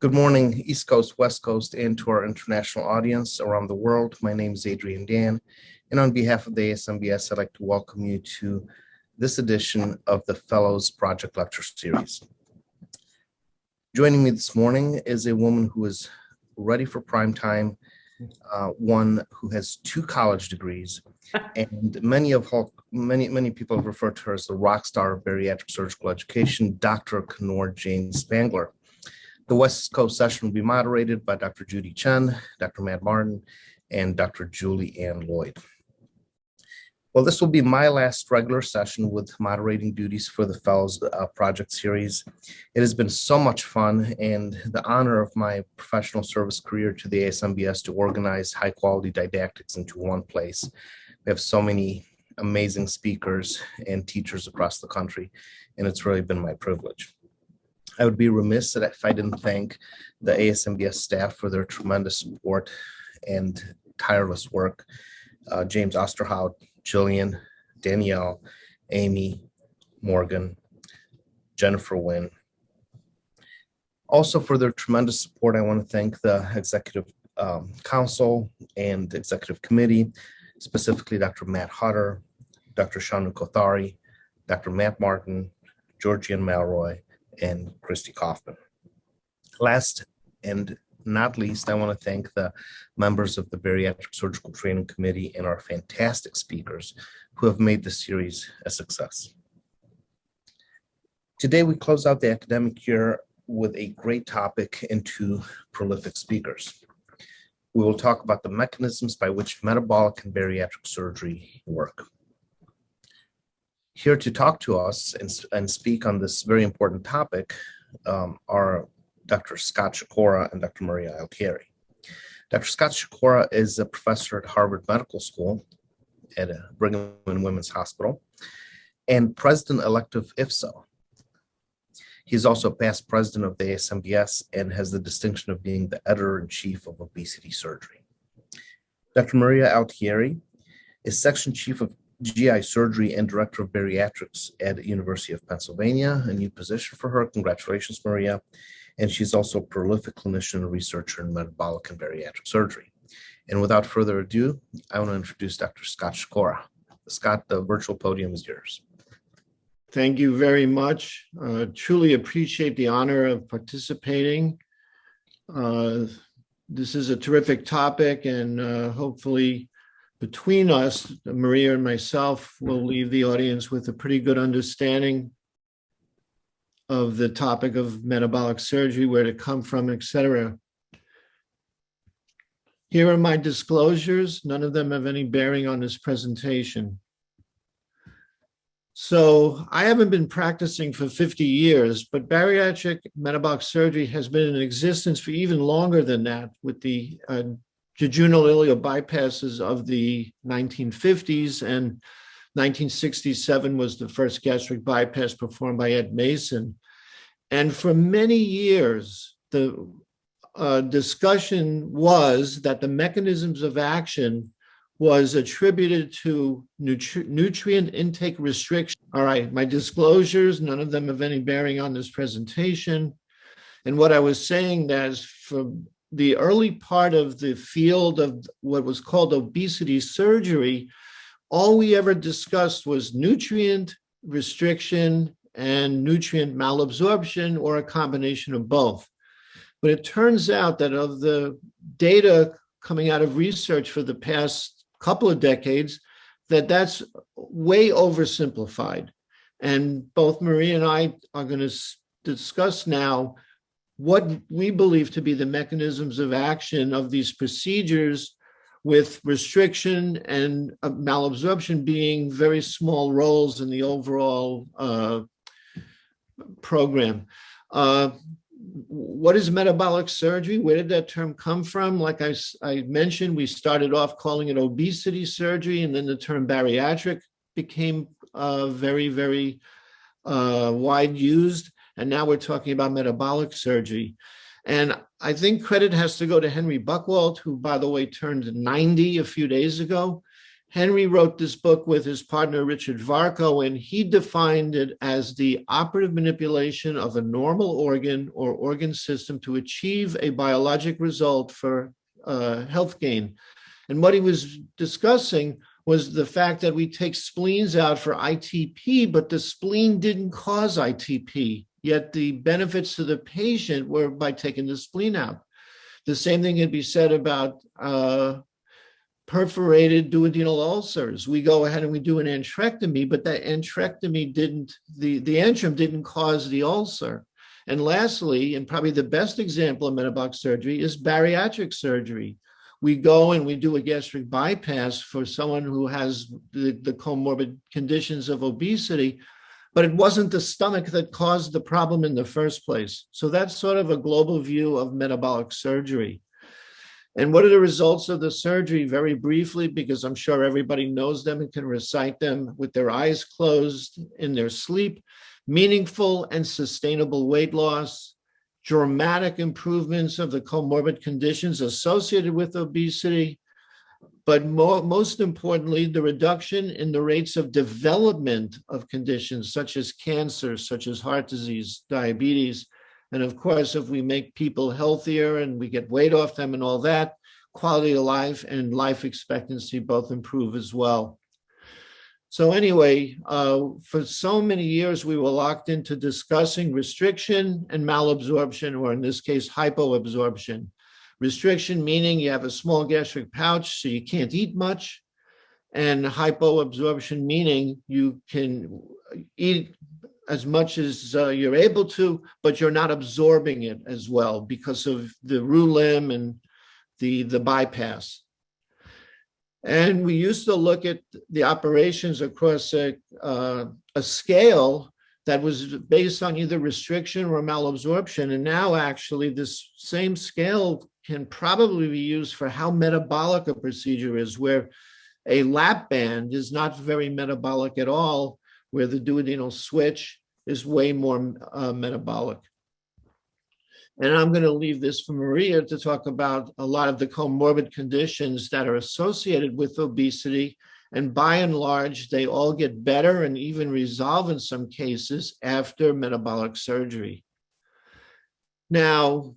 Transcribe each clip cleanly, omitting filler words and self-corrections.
Good morning, East Coast, West Coast, and to our international audience around the world. My name is Adrian Dan, and on behalf of the ASMBS, I'd like to welcome you to this edition of the Fellows Project Lecture Series. Joining me this morning is a woman who is ready for prime time, one who has 2 college degrees, and many people have referred to her as the rock star of bariatric surgical education, Dr. Kunoor Jain-Spangler. The West Coast session will be moderated by Dr. Judy Chen, Dr. Matt Martin, and Dr. Julie Ann Lloyd. Well, this will be my last regular session with moderating duties for the Fellows Project Series. It has been so much fun and the honor of my professional service career to the ASMBS to organize high-quality didactics into one place. We have so many amazing speakers and teachers across the country, and it's really been my privilege. I would be remiss if I didn't thank the ASMBS staff for their tremendous support and tireless work. James Osterhout, Jillian, Danielle, Amy, Morgan, Jennifer Wynn. Also for their tremendous support, I want to thank the Executive Council and Executive Committee, specifically Dr. Matt Hutter, Dr. Shanu Kothari, Dr. Matt Martin, Georgian Malroy, and Christy Kaufman. Last and not least, I want to thank the members of the Bariatric Surgical Training Committee and our fantastic speakers who have made this series a success. Today, we close out the academic year with a great topic and 2 prolific speakers. We will talk about the mechanisms by which metabolic and bariatric surgery work. Here to talk to us and speak on this very important topic are Dr. Scott Shikora and Dr. Maria Altieri. Dr. Scott Shikora is a professor at Harvard Medical School at Brigham and Women's Hospital and president-elect of IFSO. He's also past president of the ASMBS and has the distinction of being the editor-in-chief of obesity surgery. Dr. Maria Altieri is section chief of GI surgery and director of bariatrics at the University of Pennsylvania, a new position for her. Congratulations, Maria. And she's also a prolific clinician and researcher in metabolic and bariatric surgery. And without further ado, I want to introduce Dr. Scott Shikora. Scott, the virtual podium is yours. Thank you very much. Truly appreciate the honor of participating. This is a terrific topic, and hopefully between us, Maria and myself, will leave the audience with a pretty good understanding of the topic of metabolic surgery, where to come from, etc. Here are my disclosures. None of them have any bearing on this presentation. So I haven't been practicing for 50 years, but bariatric metabolic surgery has been in existence for even longer than that, with the jejunal ileal bypasses of the 1950s, and 1967 was the first gastric bypass performed by Ed Mason. And for many years, the discussion was that the mechanisms of action was attributed to nutrient intake restriction. All right, my disclosures, none of them have any bearing on this presentation. And what I was saying that is, for the early part of the field of what was called obesity surgery, all we ever discussed was nutrient restriction and nutrient malabsorption, or a combination of both. But it turns out that of the data coming out of research for the past couple of decades, that's way oversimplified. And both Maria and I are going to discuss now what we believe to be the mechanisms of action of these procedures, with restriction and malabsorption being very small roles in the overall program. What is metabolic surgery? Where did that term come from? Like I mentioned, we started off calling it obesity surgery, and then the term bariatric became very, very wide used. And now we're talking about metabolic surgery. And I think credit has to go to Henry Buchwald, who, by the way, turned 90 a few days ago. Henry wrote this book with his partner, Richard Varco, and he defined it as the operative manipulation of a normal organ or organ system to achieve a biologic result for health gain. And what he was discussing was the fact that we take spleens out for ITP, but the spleen didn't cause ITP, yet the benefits to the patient were by taking the spleen out. The same thing can be said about perforated duodenal ulcers. We go ahead and we do an antrectomy, but that antrectomy the antrum didn't cause the ulcer. And lastly, and probably the best example of metabolic surgery is bariatric surgery. We go and we do a gastric bypass for someone who has the comorbid conditions of obesity, but it wasn't the stomach that caused the problem in the first place. So that's sort of a global view of metabolic surgery. And what are the results of the surgery? Very briefly, because I'm sure everybody knows them and can recite them with their eyes closed in their sleep. Meaningful and sustainable weight loss, dramatic improvements of the comorbid conditions associated with obesity, but most importantly, the reduction in the rates of development of conditions such as cancer, such as heart disease, diabetes. And of course, if we make people healthier and we get weight off them and all that, quality of life and life expectancy both improve as well. So anyway, for so many years, we were locked into discussing restriction and malabsorption, or in this case, hypoabsorption. Restriction meaning you have a small gastric pouch, so you can't eat much. And hypoabsorption meaning you can eat as much as you're able to, but you're not absorbing it as well because of the roux limb and the bypass. And we used to look at the operations across a scale that was based on either restriction or malabsorption. And now actually this same scale can probably be used for how metabolic a procedure is, where a lap band is not very metabolic at all, where the duodenal switch is way more metabolic. And I'm going to leave this for Maria to talk about a lot of the comorbid conditions that are associated with obesity. And by and large, they all get better and even resolve in some cases after metabolic surgery. Now,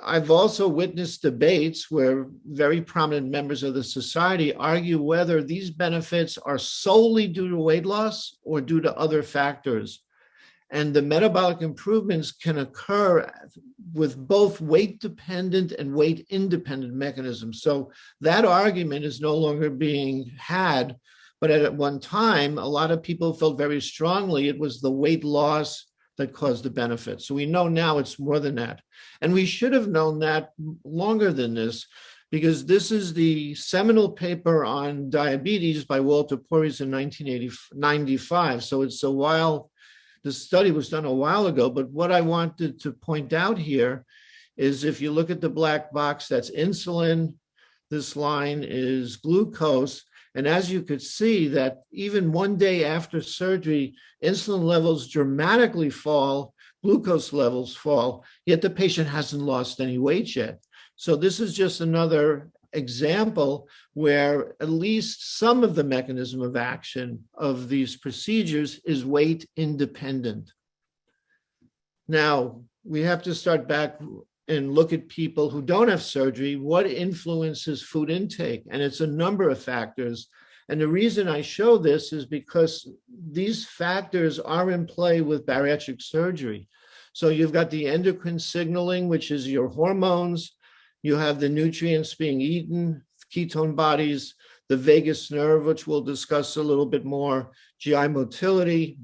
I've also witnessed debates where very prominent members of the society argue whether these benefits are solely due to weight loss or due to other factors. And the metabolic improvements can occur with both weight-dependent and weight-independent mechanisms. So that argument is no longer being had, but at one time, a lot of people felt very strongly it was the weight loss that caused the benefit. So we know now it's more than that. And we should have known that longer than this, because this is the seminal paper on diabetes by Walter Porres in 1995. So it's a while. The study was done a while ago, but what I wanted to point out here is if you look at the black box, that's insulin, this line is glucose. And as you could see that even one day after surgery, insulin levels dramatically fall, glucose levels fall, yet the patient hasn't lost any weight yet. So this is just another example where at least some of the mechanism of action of these procedures is weight independent. Now, we have to start back and look at people who don't have surgery. What influences food intake? And it's a number of factors. And the reason I show this is because these factors are in play with bariatric surgery. So you've got the endocrine signaling, which is your hormones. You have the nutrients being eaten, ketone bodies, the vagus nerve, which we'll discuss a little bit more, GI motility,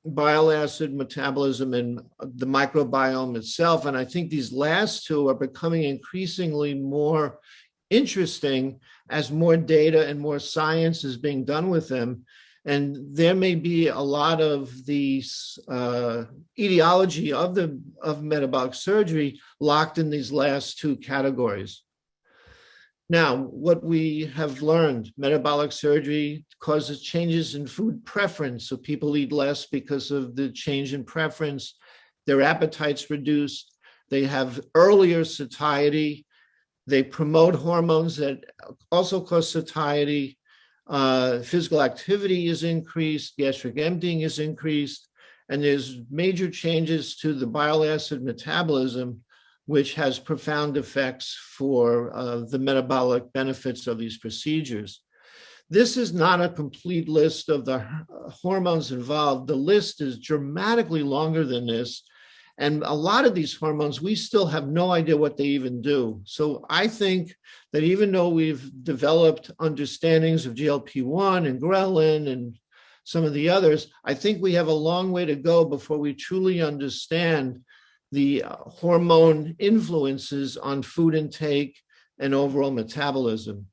bile acid metabolism, and the microbiome itself. And I think these last two are becoming increasingly more interesting as more data and more science is being done with them. And there may be a lot of the etiology of metabolic surgery locked in these last two categories. Now, what we have learned, metabolic surgery causes changes in food preference. So people eat less because of the change in preference. Their appetite's reduced. They have earlier satiety. They promote hormones that also cause satiety. Physical activity is increased, gastric emptying is increased, and there's major changes to the bile acid metabolism, which has profound effects for the metabolic benefits of these procedures. This is not a complete list of the hormones involved. The list is dramatically longer than this. And a lot of these hormones, we still have no idea what they even do. So I think that even though we've developed understandings of GLP-1 and ghrelin and some of the others, I think we have a long way to go before we truly understand the hormone influences on food intake and overall metabolism.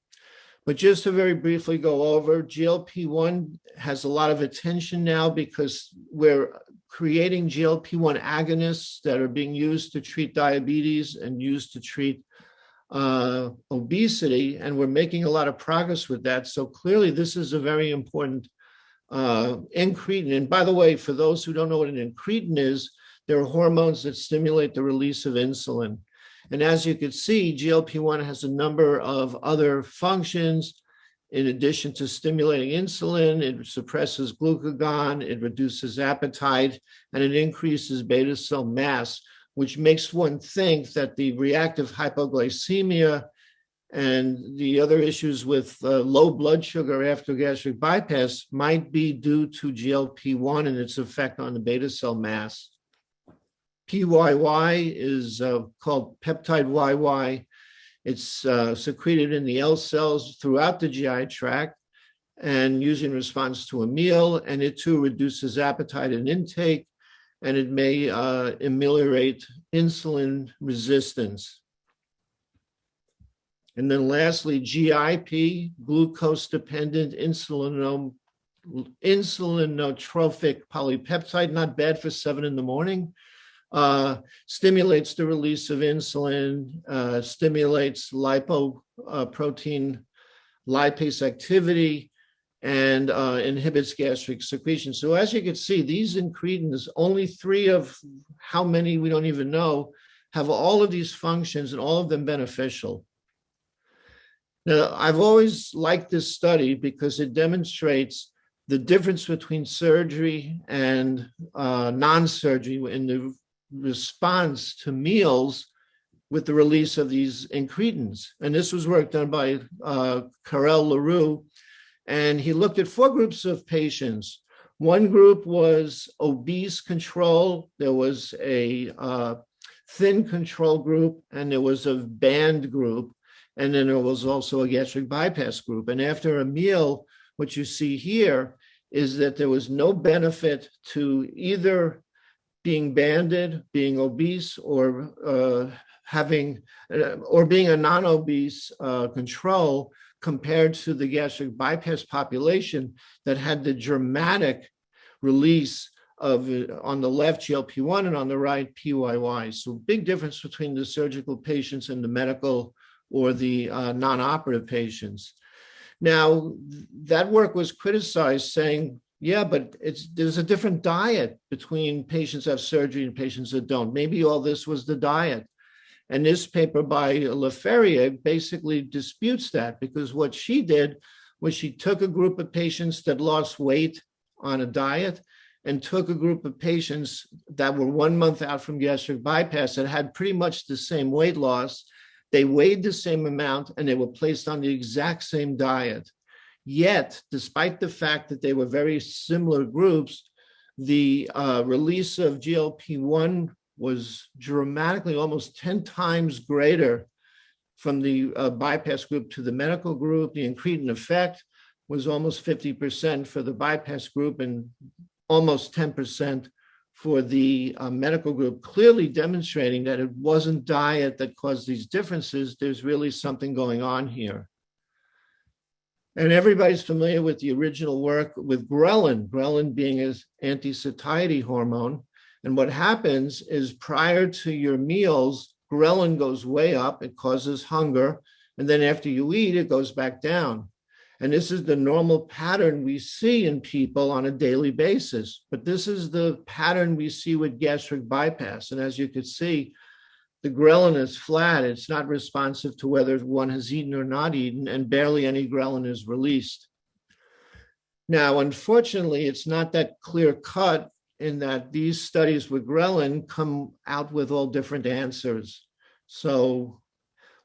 But just to very briefly go over, GLP-1 has a lot of attention now because we're creating GLP-1 agonists that are being used to treat diabetes and used to treat obesity, and we're making a lot of progress with that. So clearly this is a very important incretin. And by the way, for those who don't know what an incretin is, they're hormones that stimulate the release of insulin. And as you can see, GLP-1 has a number of other functions. In addition to stimulating insulin, it suppresses glucagon, it reduces appetite, and it increases beta cell mass, which makes one think that the reactive hypoglycemia and the other issues with low blood sugar after gastric bypass might be due to GLP-1 and its effect on the beta cell mass. PYY is called peptide YY. It's secreted in the L cells throughout the GI tract and usually in response to a meal, and it too reduces appetite and intake, and it may ameliorate insulin resistance. And then lastly, GIP, glucose-dependent insulinotropic polypeptide, not bad for 7 in the morning. Stimulates the release of insulin, stimulates lipoprotein lipase activity, and inhibits gastric secretion. So as you can see, these incretins, only 3 of how many we don't even know, have all of these functions and all of them beneficial. Now, I've always liked this study because it demonstrates the difference between surgery and non-surgery in the response to meals with the release of these incretins. And this was work done by Carel LaRue, and he looked at 4 groups of patients. One group was obese control, there was a thin control group, and there was a band group, and then there was also a gastric bypass group. And after a meal, what you see here is that there was no benefit to either being banded, being obese, or being a non-obese control compared to the gastric bypass population that had the dramatic release of, on the left, GLP-1, and on the right, PYY. So big difference between the surgical patients and the medical or the non-operative patients. Now, that work was criticized, saying, yeah, but there's a different diet between patients that have surgery and patients that don't. Maybe all this was the diet. And this paper by Leferrier basically disputes that, because what she did was she took a group of patients that lost weight on a diet and took a group of patients that were 1 month out from gastric bypass that had pretty much the same weight loss. They weighed the same amount and they were placed on the exact same diet. Yet, despite the fact that they were very similar groups, the release of GLP-1 was dramatically, almost 10 times greater from the bypass group to the medical group. The incretin effect was almost 50% for the bypass group and almost 10% for the medical group, clearly demonstrating that it wasn't diet that caused these differences. There's really something going on here. And everybody's familiar with the original work with ghrelin being an anti-satiety hormone. And what happens is prior to your meals, ghrelin goes way up, it causes hunger. And then after you eat, it goes back down. And this is the normal pattern we see in people on a daily basis. But this is the pattern we see with gastric bypass. And as you can see, the ghrelin is flat. It's not responsive to whether one has eaten or not eaten, and barely any ghrelin is released. Now, unfortunately, it's not that clear cut in that these studies with ghrelin come out with all different answers. So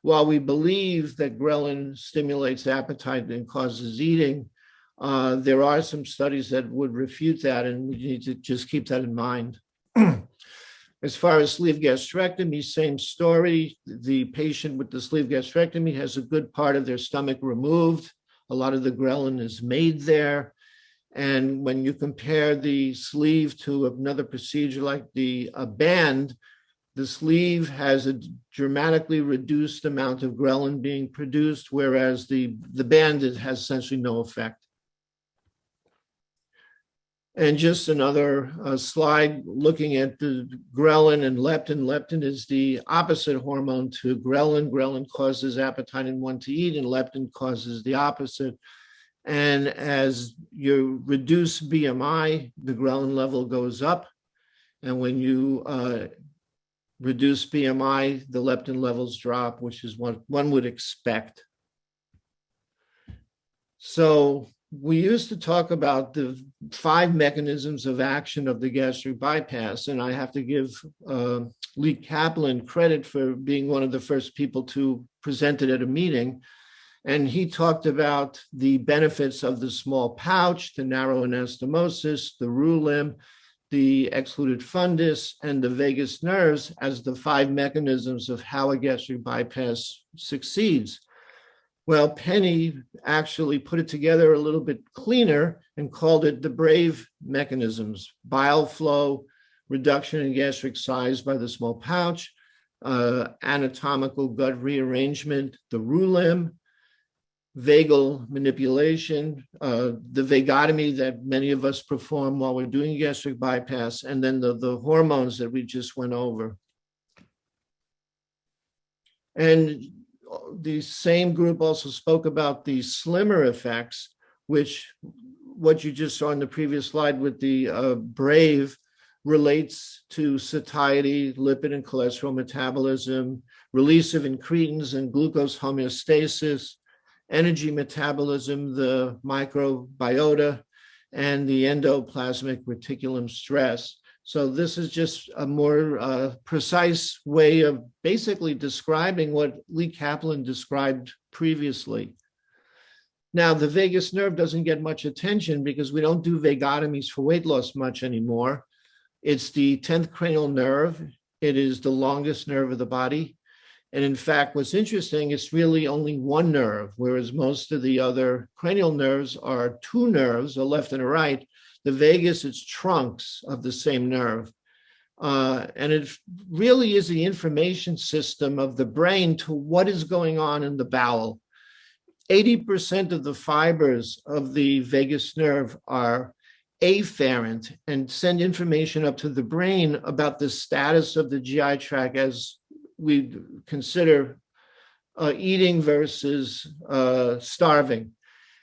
while we believe that ghrelin stimulates appetite and causes eating, there are some studies that would refute that, and we need to just keep that in mind. As far as sleeve gastrectomy, same story. The patient with the sleeve gastrectomy has a good part of their stomach removed. A lot of the ghrelin is made there. And when you compare the sleeve to another procedure like the band, the sleeve has a dramatically reduced amount of ghrelin being produced, whereas the band has essentially no effect. And just another slide looking at the ghrelin and leptin. Leptin is the opposite hormone to ghrelin. Ghrelin causes appetite and want to eat, and leptin causes the opposite. And as you reduce BMI, the ghrelin level goes up. And when you reduce BMI, the leptin levels drop, which is what one would expect. So we used to talk about the 5 mechanisms of action of the gastric bypass, and I have to give Lee Kaplan credit for being one of the first people to present it at a meeting. And he talked about the benefits of the small pouch, the narrow anastomosis, the roux limb, the excluded fundus, and the vagus nerves as the 5 mechanisms of how a gastric bypass succeeds. Well, Penny actually put it together a little bit cleaner and called it the BRAVE mechanisms: bile flow, reduction in gastric size by the small pouch, anatomical gut rearrangement, the roux limb, vagal manipulation, the vagotomy that many of us perform while we're doing gastric bypass, and then the hormones that we just went over. And the same group also spoke about the slimmer effects, which what you just saw in the previous slide with the BRAVE relates to satiety, lipid and cholesterol metabolism, release of incretins and glucose homeostasis, energy metabolism, the microbiota, and the endoplasmic reticulum stress. So this is just a more precise way of basically describing what Lee Kaplan described previously. Now, the vagus nerve doesn't get much attention because we don't do vagotomies for weight loss much anymore. It's the 10th cranial nerve. It is the longest nerve of the body. And in fact, what's interesting, it's really only one nerve, whereas most of the other cranial nerves are 2 nerves, a left and a right. The vagus is trunks of the same nerve. And it really is the information system of the brain to what is going on in the bowel. 80% of the fibers of the vagus nerve are afferent and send information up to the brain about the status of the GI tract as we consider eating versus starving.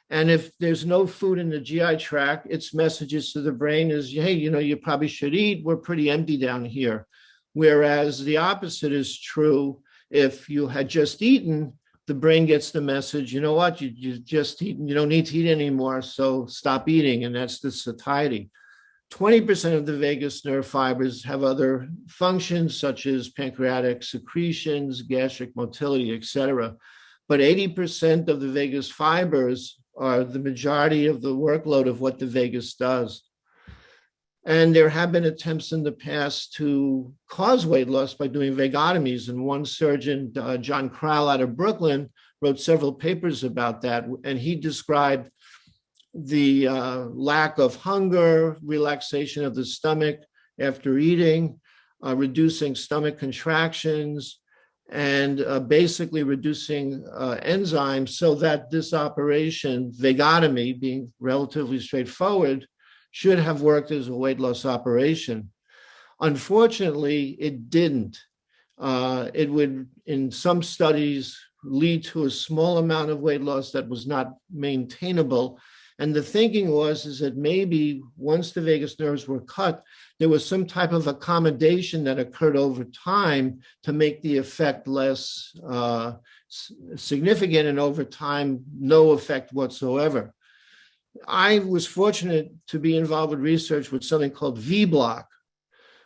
And if there's no food in the GI tract, its messages to the brain is, hey, you probably should eat. We're pretty empty down here. Whereas the opposite is true. If you had just eaten, the brain gets the message, you know what, you just eaten, you don't need to eat anymore, so stop eating. And that's the satiety. 20% of the vagus nerve fibers have other functions, such as pancreatic secretions, gastric motility, etc. But 80% of the vagus fibers are the majority of the workload of what the vagus does. And there have been attempts in the past to cause weight loss by doing vagotomies. And one surgeon, John Crowell out of Brooklyn, wrote several papers about that. And he described the lack of hunger, relaxation of the stomach after eating, reducing stomach contractions, and basically reducing enzymes so that this operation, vagotomy, being relatively straightforward, should have worked as a weight loss operation. Unfortunately, it didn't. It would, in some studies, lead to a small amount of weight loss that was not maintainable. And the thinking was that maybe once the vagus nerves were cut, there was some type of accommodation that occurred over time to make the effect less significant, and over time, no effect whatsoever. I was fortunate to be involved with research with something called V-block,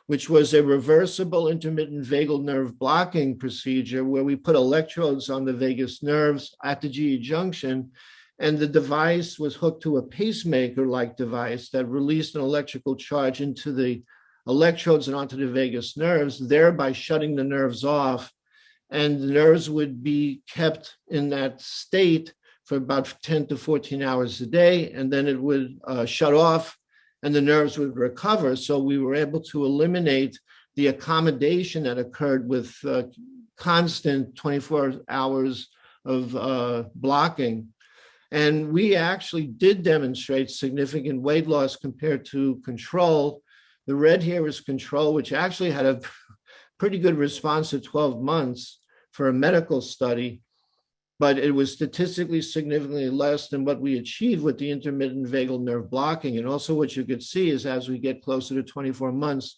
which was a reversible intermittent vagal nerve blocking procedure where we put electrodes on the vagus nerves at the GE junction, and the device was hooked to a pacemaker-like device that released an electrical charge into the electrodes and onto the vagus nerves, thereby shutting the nerves off. And the nerves would be kept in that state for about 10 to 14 hours a day, and then it would shut off and the nerves would recover. So we were able to eliminate the accommodation that occurred with constant 24 hours of blocking. And we actually did demonstrate significant weight loss compared to control. The red here is control, which actually had a pretty good response at 12 months for a medical study, but it was statistically significantly less than what we achieved with the intermittent vagal nerve blocking. And also what you could see is as we get closer to 24 months,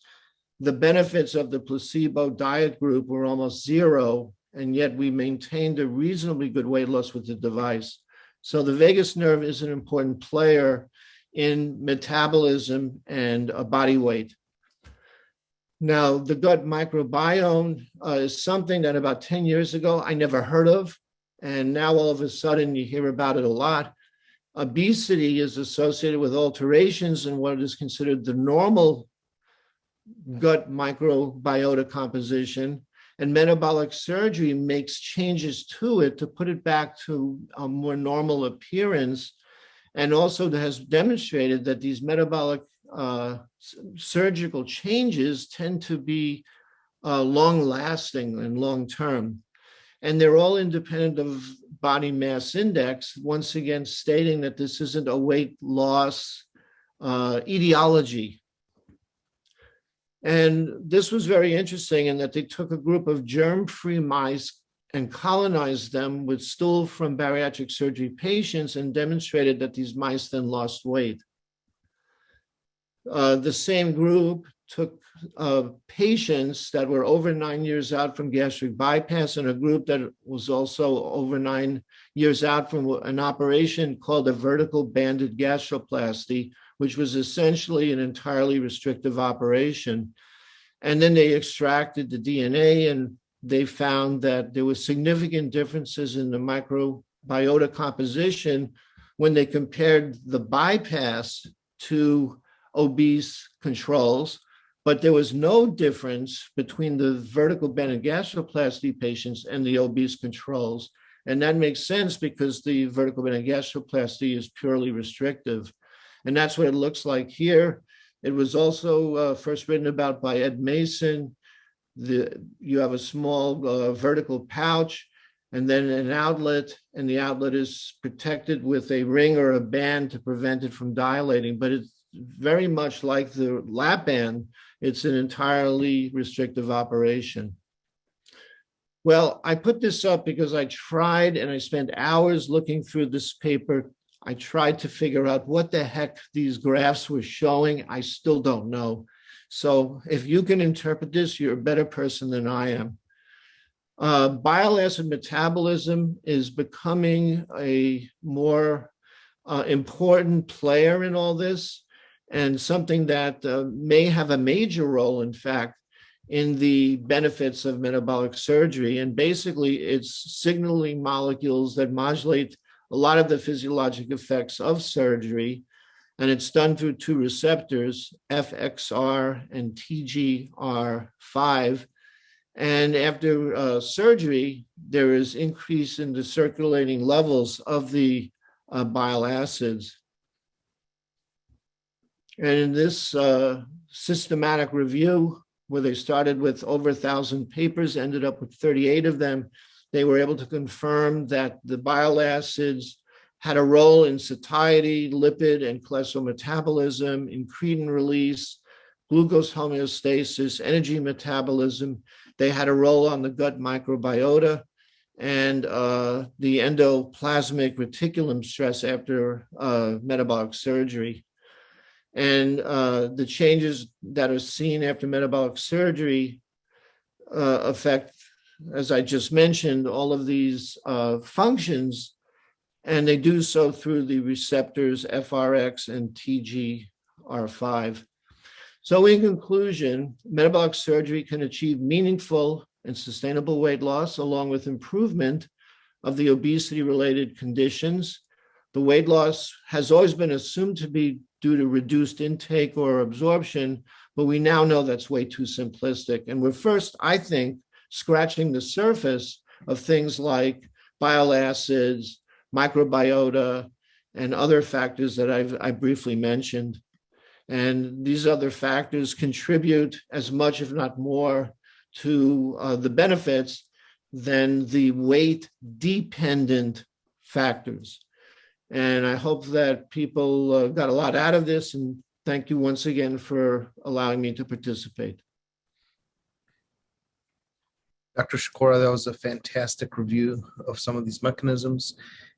the benefits of the placebo diet group were almost zero, and yet we maintained a reasonably good weight loss with the device. So the vagus nerve is an important player in metabolism and body weight. Now, the gut microbiome is something that about 10 years ago I never heard of. And now all of a sudden you hear about it a lot. Obesity is associated with alterations in what is considered the normal gut microbiota composition. And metabolic surgery makes changes to it to put it back to a more normal appearance. And also has demonstrated that these metabolic surgical changes tend to be long-lasting and long-term. And they're all independent of body mass index, once again stating that this isn't a weight loss etiology. And this was very interesting in that they took a group of germ-free mice and colonized them with stool from bariatric surgery patients and demonstrated that these mice then lost weight. The same group took patients that were over 9 years out from gastric bypass and a group that was also over 9 years out from an operation called a vertical banded gastroplasty, which was essentially an entirely restrictive operation. And then they extracted the DNA and they found that there were significant differences in the microbiota composition when they compared the bypass to obese controls, but there was no difference between the vertical banded gastroplasty patients and the obese controls. And that makes sense because the vertical banded gastroplasty is purely restrictive. And that's what it looks like here. It was also first written about by Ed Mason. You have a small vertical pouch and then an outlet, and the outlet is protected with a ring or a band to prevent it from dilating. But it's very much like the lap band. It's an entirely restrictive operation. Well, I put this up because I tried and I spent hours looking through this paper. I tried to figure out what the heck these graphs were showing. I still don't know. So if you can interpret this, you're a better person than I am. Bile acid metabolism is becoming a more important player in all this, and something that may have a major role, in fact, in the benefits of metabolic surgery. And basically, it's signaling molecules that modulate a lot of the physiologic effects of surgery. And it's done through two receptors, FXR and TGR5. And after surgery, there is increase in the circulating levels of the bile acids. And in this systematic review, where they started with over 1,000 papers, ended up with 38 of them, they were able to confirm that the bile acids had a role in satiety, lipid and cholesterol metabolism, incretin release, glucose homeostasis, energy metabolism. They had a role on the gut microbiota and the endoplasmic reticulum stress after metabolic surgery. And the changes that are seen after metabolic surgery affect, as I just mentioned, all of these functions and they do so through the receptors FRX and TGR5. So in conclusion, metabolic surgery can achieve meaningful and sustainable weight loss along with improvement of the obesity-related conditions. The weight loss has always been assumed to be due to reduced intake or absorption, but we now know that's way too simplistic. And we're first, I think, scratching the surface of things like bile acids, microbiota, and other factors that I briefly mentioned. And these other factors contribute as much, if not more, to the benefits than the weight-dependent factors. And I hope that people got a lot out of this, and thank you once again for allowing me to participate. Dr. Shikora, that was a fantastic review of some of these mechanisms.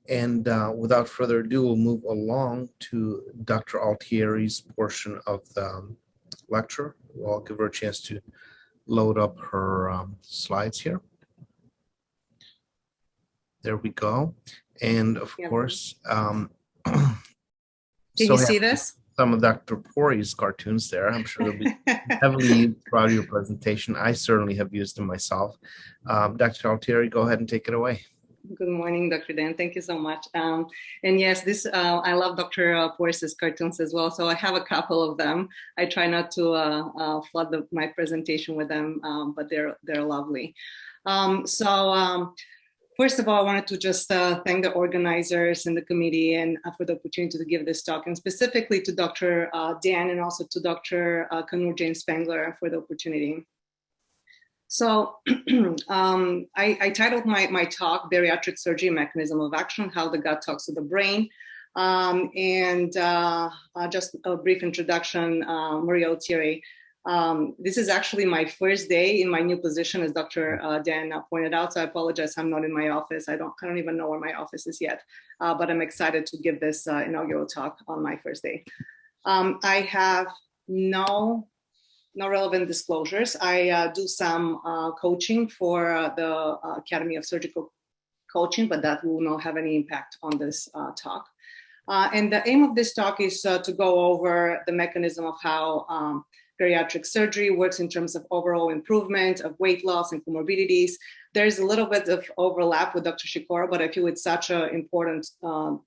And without further ado, we'll move along to Dr. Altieri's portion of the lecture. I'll give her a chance to load up her slides here. There we go. And of course, can you see this? Some of Dr. Pori's cartoons there. I'm sure they'll be heavily proud of your presentation. I certainly have used them myself. Dr. Altieri, go ahead and take it away. Good morning, Dr. Dan. Thank you so much. And yes, this I love Dr. Pori's cartoons as well. So I have a couple of them. I try not to flood my presentation with them, but they're lovely. First of all, I wanted to just thank the organizers and the committee and for the opportunity to give this talk, and specifically to Dr. Dan and also to Dr. Kunoor Jain-Spangler for the opportunity. So I titled my talk, Bariatric Surgery Mechanism of Action, How the Gut Talks to the Brain. Just a brief introduction, Maria Altieri. This is actually my first day in my new position, as Dr. Dan pointed out. So I apologize, I'm not in my office. I don't even know where my office is yet, but I'm excited to give this inaugural talk on my first day. I have no relevant disclosures. I do some coaching for the Academy of Surgical Coaching, but that will not have any impact on this talk. And the aim of this talk is to go over the mechanism of how bariatric surgery works in terms of overall improvement of weight loss and comorbidities. There's a little bit of overlap with Dr. Shikora, but I feel it's such an important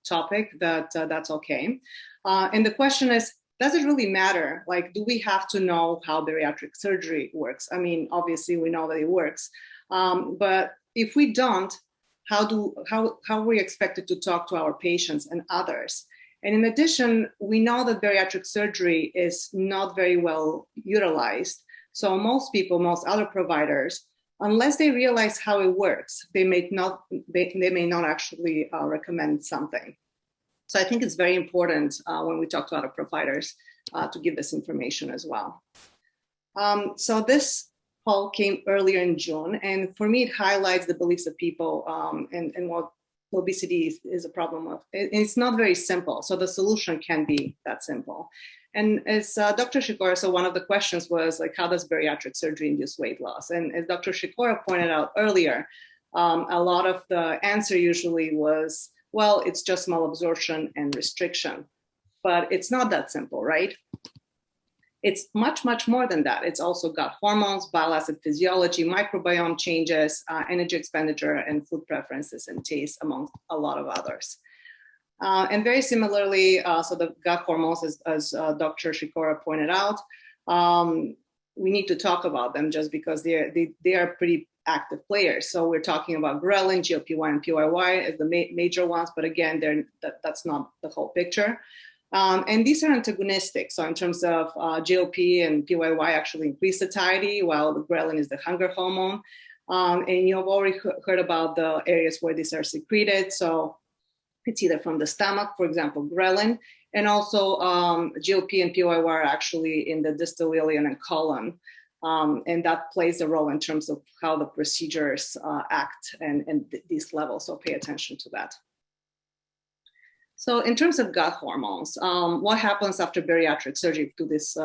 topic that that's okay. And the question is, does it really matter? Like, do we have to know how bariatric surgery works? I mean, obviously we know that it works, but if we don't, how are we expected to talk to our patients and others? And in addition, we know that bariatric surgery is not very well utilized. So most people, most other providers, unless they realize how it works, they may not actually recommend something. So I think it's very important when we talk to other providers to give this information as well. So this poll came earlier in June, and for me, it highlights the beliefs of people and what obesity is a problem of. It's not very simple, so the solution can be that simple. And as Dr. Shikora, so one of the questions was like, how does bariatric surgery induce weight loss? And as Dr. Shikora pointed out earlier, a lot of the answer usually was, well, it's just malabsorption and restriction, but it's not that simple, right? It's much, much more than that. It's also gut hormones, bile acid physiology, microbiome changes, energy expenditure, and food preferences and taste, among a lot of others. And very similarly, so the gut hormones, as Dr. Shikora pointed out, we need to talk about them just because they are pretty active players. So we're talking about ghrelin, GLP-1, and PYY as the major ones, but again, that's not the whole picture. And these are antagonistic. So in terms of GLP and PYY actually increase satiety, while the ghrelin is the hunger hormone. And you've already heard about the areas where these are secreted. So it's either from the stomach, for example, ghrelin, and also GLP and PYY are actually in the distal ileum and colon. And that plays a role in terms of how the procedures act and these levels. So pay attention to that. So in terms of gut hormones, what happens after bariatric surgery to these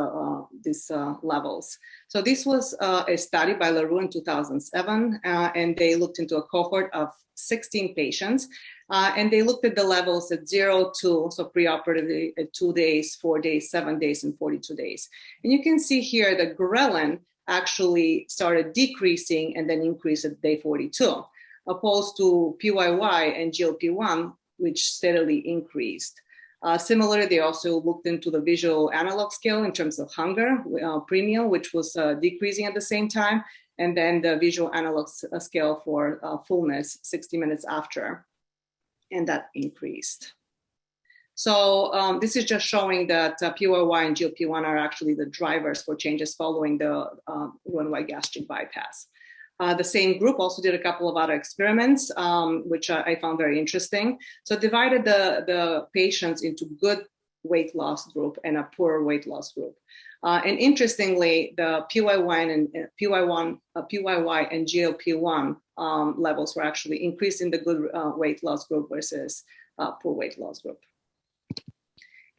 levels? So this was a study by LaRue in 2007, and they looked into a cohort of 16 patients, and they looked at the levels at 0 to, so preoperatively at 2 days, 4 days, 7 days, and 42 days. And you can see here that ghrelin actually started decreasing and then increased at day 42, opposed to PYY and GLP-1, which steadily increased. Similarly, they also looked into the visual analog scale in terms of hunger, premium, which was decreasing at the same time, and then the visual analog scale for fullness 60 minutes after, and that increased. So this is just showing that PYY and GLP-1 are actually the drivers for changes following the Roux-en-Y gastric bypass. The same group also did a couple of other experiments, which I found very interesting. So divided the patients into good weight loss group and a poor weight loss group. And interestingly, the PYY and GLP-1 levels were actually increased in the good weight loss group versus poor weight loss group.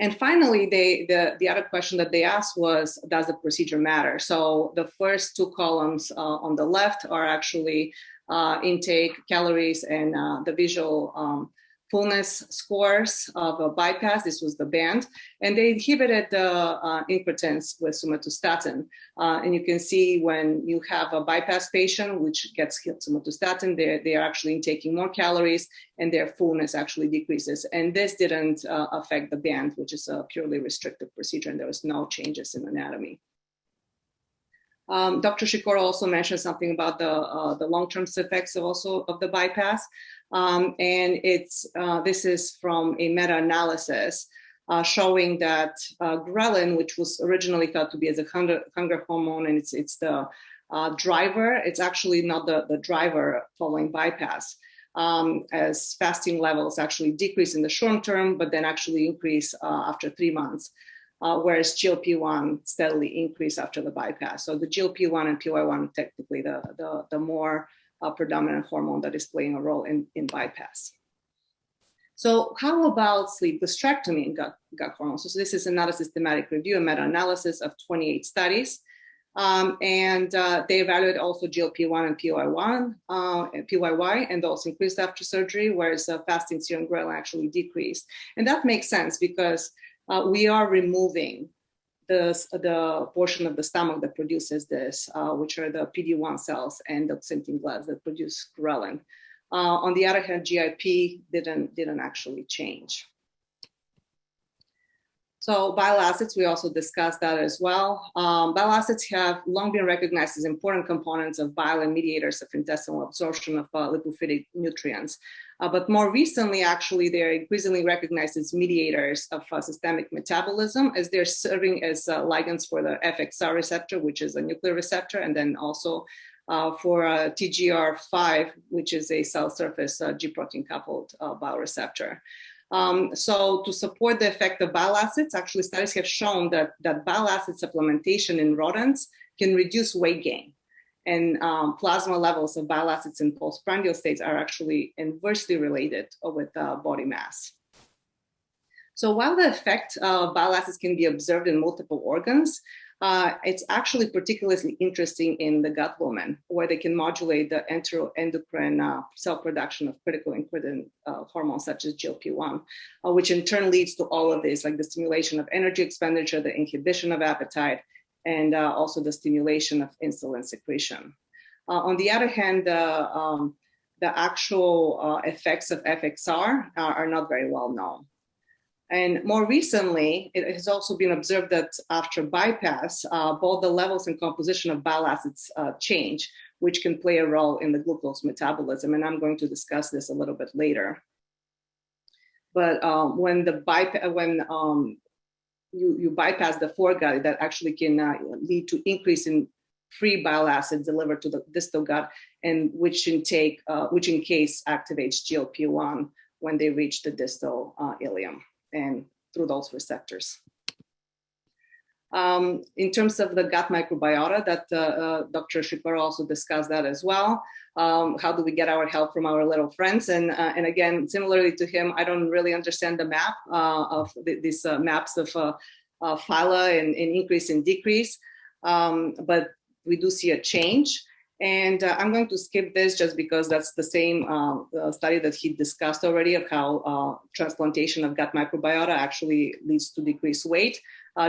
And finally, the other question that they asked was, does the procedure matter? So the first two columns on the left are actually intake, calories, and the visual fullness scores of a bypass. This was the band. And they inhibited the incretins with somatostatin. And you can see when you have a bypass patient, which gets hit somatostatin, they are actually taking more calories and their fullness actually decreases. And this didn't affect the band, which is a purely restrictive procedure, and there was no changes in anatomy. Dr. Shikora also mentioned something about the long-term effects of the bypass. And this is from a meta-analysis showing that ghrelin, which was originally thought to be as a hunger hormone, and it's the driver, it's actually not the driver following bypass, as fasting levels actually decrease in the short term, but then actually increase after 3 months. Whereas GLP-1 steadily increased after the bypass. So the GLP-1 and PY1 are technically the more predominant hormone that is playing a role in bypass. So how about sleep gastrectomy in gut hormones? So this is another systematic review, a meta-analysis of 28 studies. And they evaluate also GLP-1 and PYY, and those increased after surgery, whereas fasting serum ghrelin actually decreased. And that makes sense because we are removing the portion of the stomach that produces this, which are the PD-1 cells and the symptom glands that produce ghrelin. On the other hand, GIP didn't actually change. So bile acids, we also discussed that as well. Bile acids have long been recognized as important components of bile and mediators of intestinal absorption of lipophytic nutrients. But more recently, actually, they're increasingly recognized as mediators of systemic metabolism, as they're serving as ligands for the FXR receptor, which is a nuclear receptor, and then also for TGR5, which is a cell surface G protein coupled bile receptor. So to support the effect of bile acids, actually studies have shown that bile acid supplementation in rodents can reduce weight gain. And plasma levels of bile acids in postprandial states are actually inversely related with body mass. So while the effect of bile acids can be observed in multiple organs, it's actually particularly interesting in the gut lumen, where they can modulate the enteroendocrine cell production of critical incretin hormones such as GLP-1, which in turn leads to all of this, like the stimulation of energy expenditure, the inhibition of appetite, and also the stimulation of insulin secretion. On the other hand, the actual effects of FXR are not very well known. And more recently, it has also been observed that after bypass, both the levels and composition of bile acids change, which can play a role in the glucose metabolism. And I'm going to discuss this a little bit later. But when you bypass the foregut, that actually can lead to increase in free bile acids delivered to the distal gut, and which in case activates GLP-1 when they reach the distal ileum and through those receptors. In terms of the gut microbiota, that Dr. Shikora also discussed that as well. How do we get our help from our little friends? And again, similarly to him, I don't really understand the map of these maps of phyla and increase and decrease, but we do see a change. And I'm going to skip this just because that's the same study that he discussed already of how transplantation of gut microbiota actually leads to decreased weight.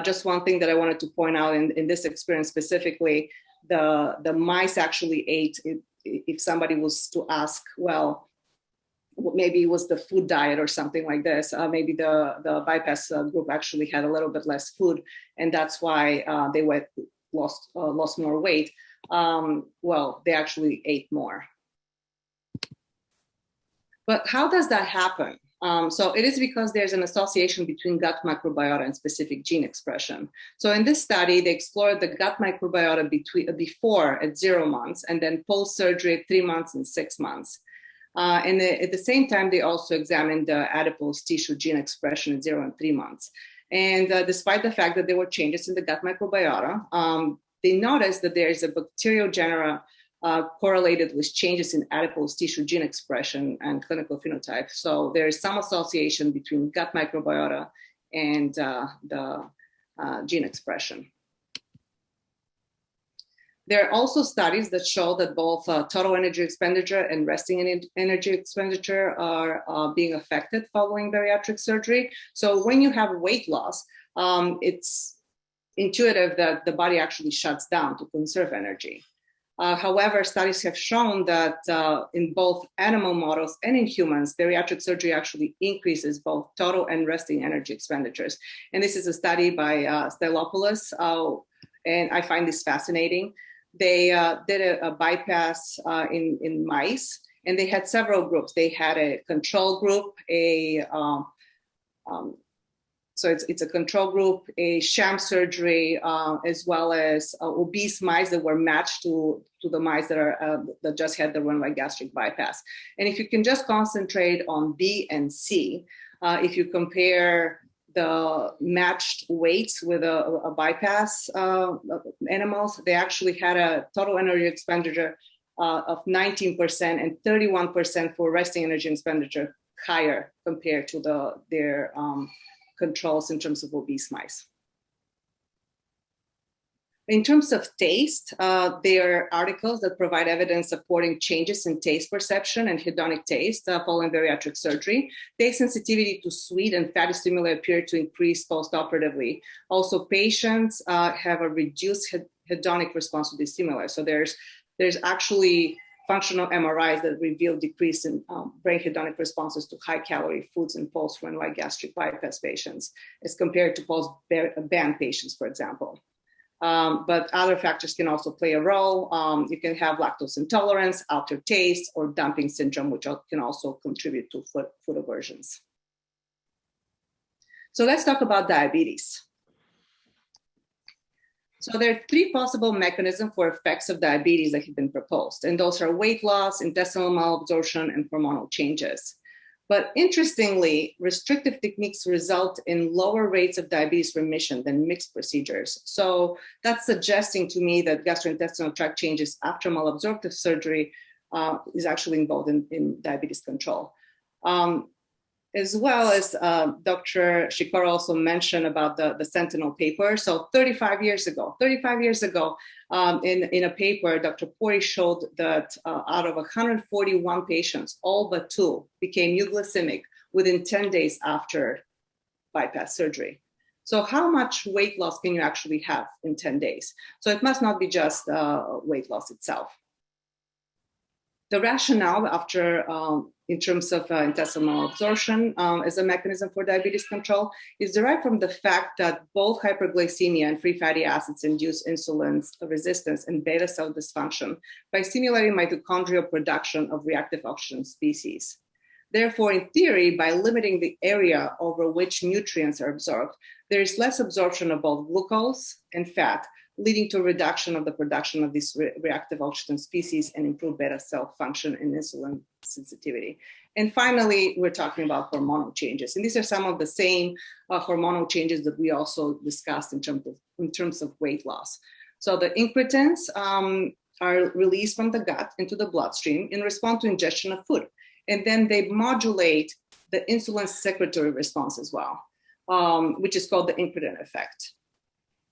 Just one thing that I wanted to point out in this experience specifically, the mice actually ate, if somebody was to ask, well, maybe it was the food diet or something like this, maybe the bypass group actually had a little bit less food, and that's why they lost more weight. Well, they actually ate more. But how does that happen? So it is because there's an association between gut microbiota and specific gene expression. So in this study, they explored the gut microbiota before at 0 months and then post-surgery at 3 months and 6 months. And at the same time, they also examined the adipose tissue gene expression at 0 and 3 months. And despite the fact that there were changes in the gut microbiota, they noticed that there is a bacterial genera correlated with changes in adipose tissue gene expression and clinical phenotype. So there is some association between gut microbiota and the gene expression. There are also studies that show that both total energy expenditure and resting energy expenditure are being affected following bariatric surgery. So when you have weight loss, it's intuitive that the body actually shuts down to conserve energy. However, studies have shown that in both animal models and in humans, bariatric surgery actually increases both total and resting energy expenditures. And this is a study by Stylopoullos, and I find this fascinating. They did a bypass in mice, and they had several groups. They had a control group, so it's a control group, a sham surgery, as well as obese mice that were matched to the mice that just had the Roux-en-Y gastric bypass. And if you can just concentrate on B and C, if you compare the matched weights with a bypass animals, they actually had a total energy expenditure of 19% and 31% for resting energy expenditure higher compared to their controls in terms of obese mice. In terms of taste, there are articles that provide evidence supporting changes in taste perception and hedonic taste following bariatric surgery. Taste sensitivity to sweet and fatty stimuli appear to increase post-operatively. Also, patients have a reduced hedonic response to these stimuli. So there's actually functional MRIs that reveal decrease in brain hedonic responses to high-calorie foods in post-Roux-en-Y gastric bypass patients as compared to post-band patients, for example. But other factors can also play a role. You can have lactose intolerance, altered taste, or dumping syndrome, which can also contribute to food aversions. So let's talk about diabetes. So there are 3 possible mechanisms for effects of diabetes that have been proposed, and those are weight loss, intestinal malabsorption, and hormonal changes. But interestingly, restrictive techniques result in lower rates of diabetes remission than mixed procedures. So that's suggesting to me that gastrointestinal tract changes after malabsorptive surgery is actually involved in diabetes control. As well as Dr. Shikora also mentioned about the Sentinel paper. So 35 years ago, in a paper, Dr. Pori showed that out of 141 patients, all but 2 became euglycemic within 10 days after bypass surgery. So how much weight loss can you actually have in 10 days? So it must not be just weight loss itself. The rationale after, in terms of intestinal absorption as a mechanism for diabetes control is derived from the fact that both hyperglycemia and free fatty acids induce insulin resistance and beta cell dysfunction by stimulating mitochondrial production of reactive oxygen species. Therefore, in theory, by limiting the area over which nutrients are absorbed, there is less absorption of both glucose and fat, leading to a reduction of the production of these reactive oxygen species and improved beta cell function and insulin sensitivity. And finally, we're talking about hormonal changes. And these are some of the same hormonal changes that we also discussed in terms of weight loss. So the incretins are released from the gut into the bloodstream in response to ingestion of food. And then they modulate the insulin secretory response as well, which is called the incretin effect.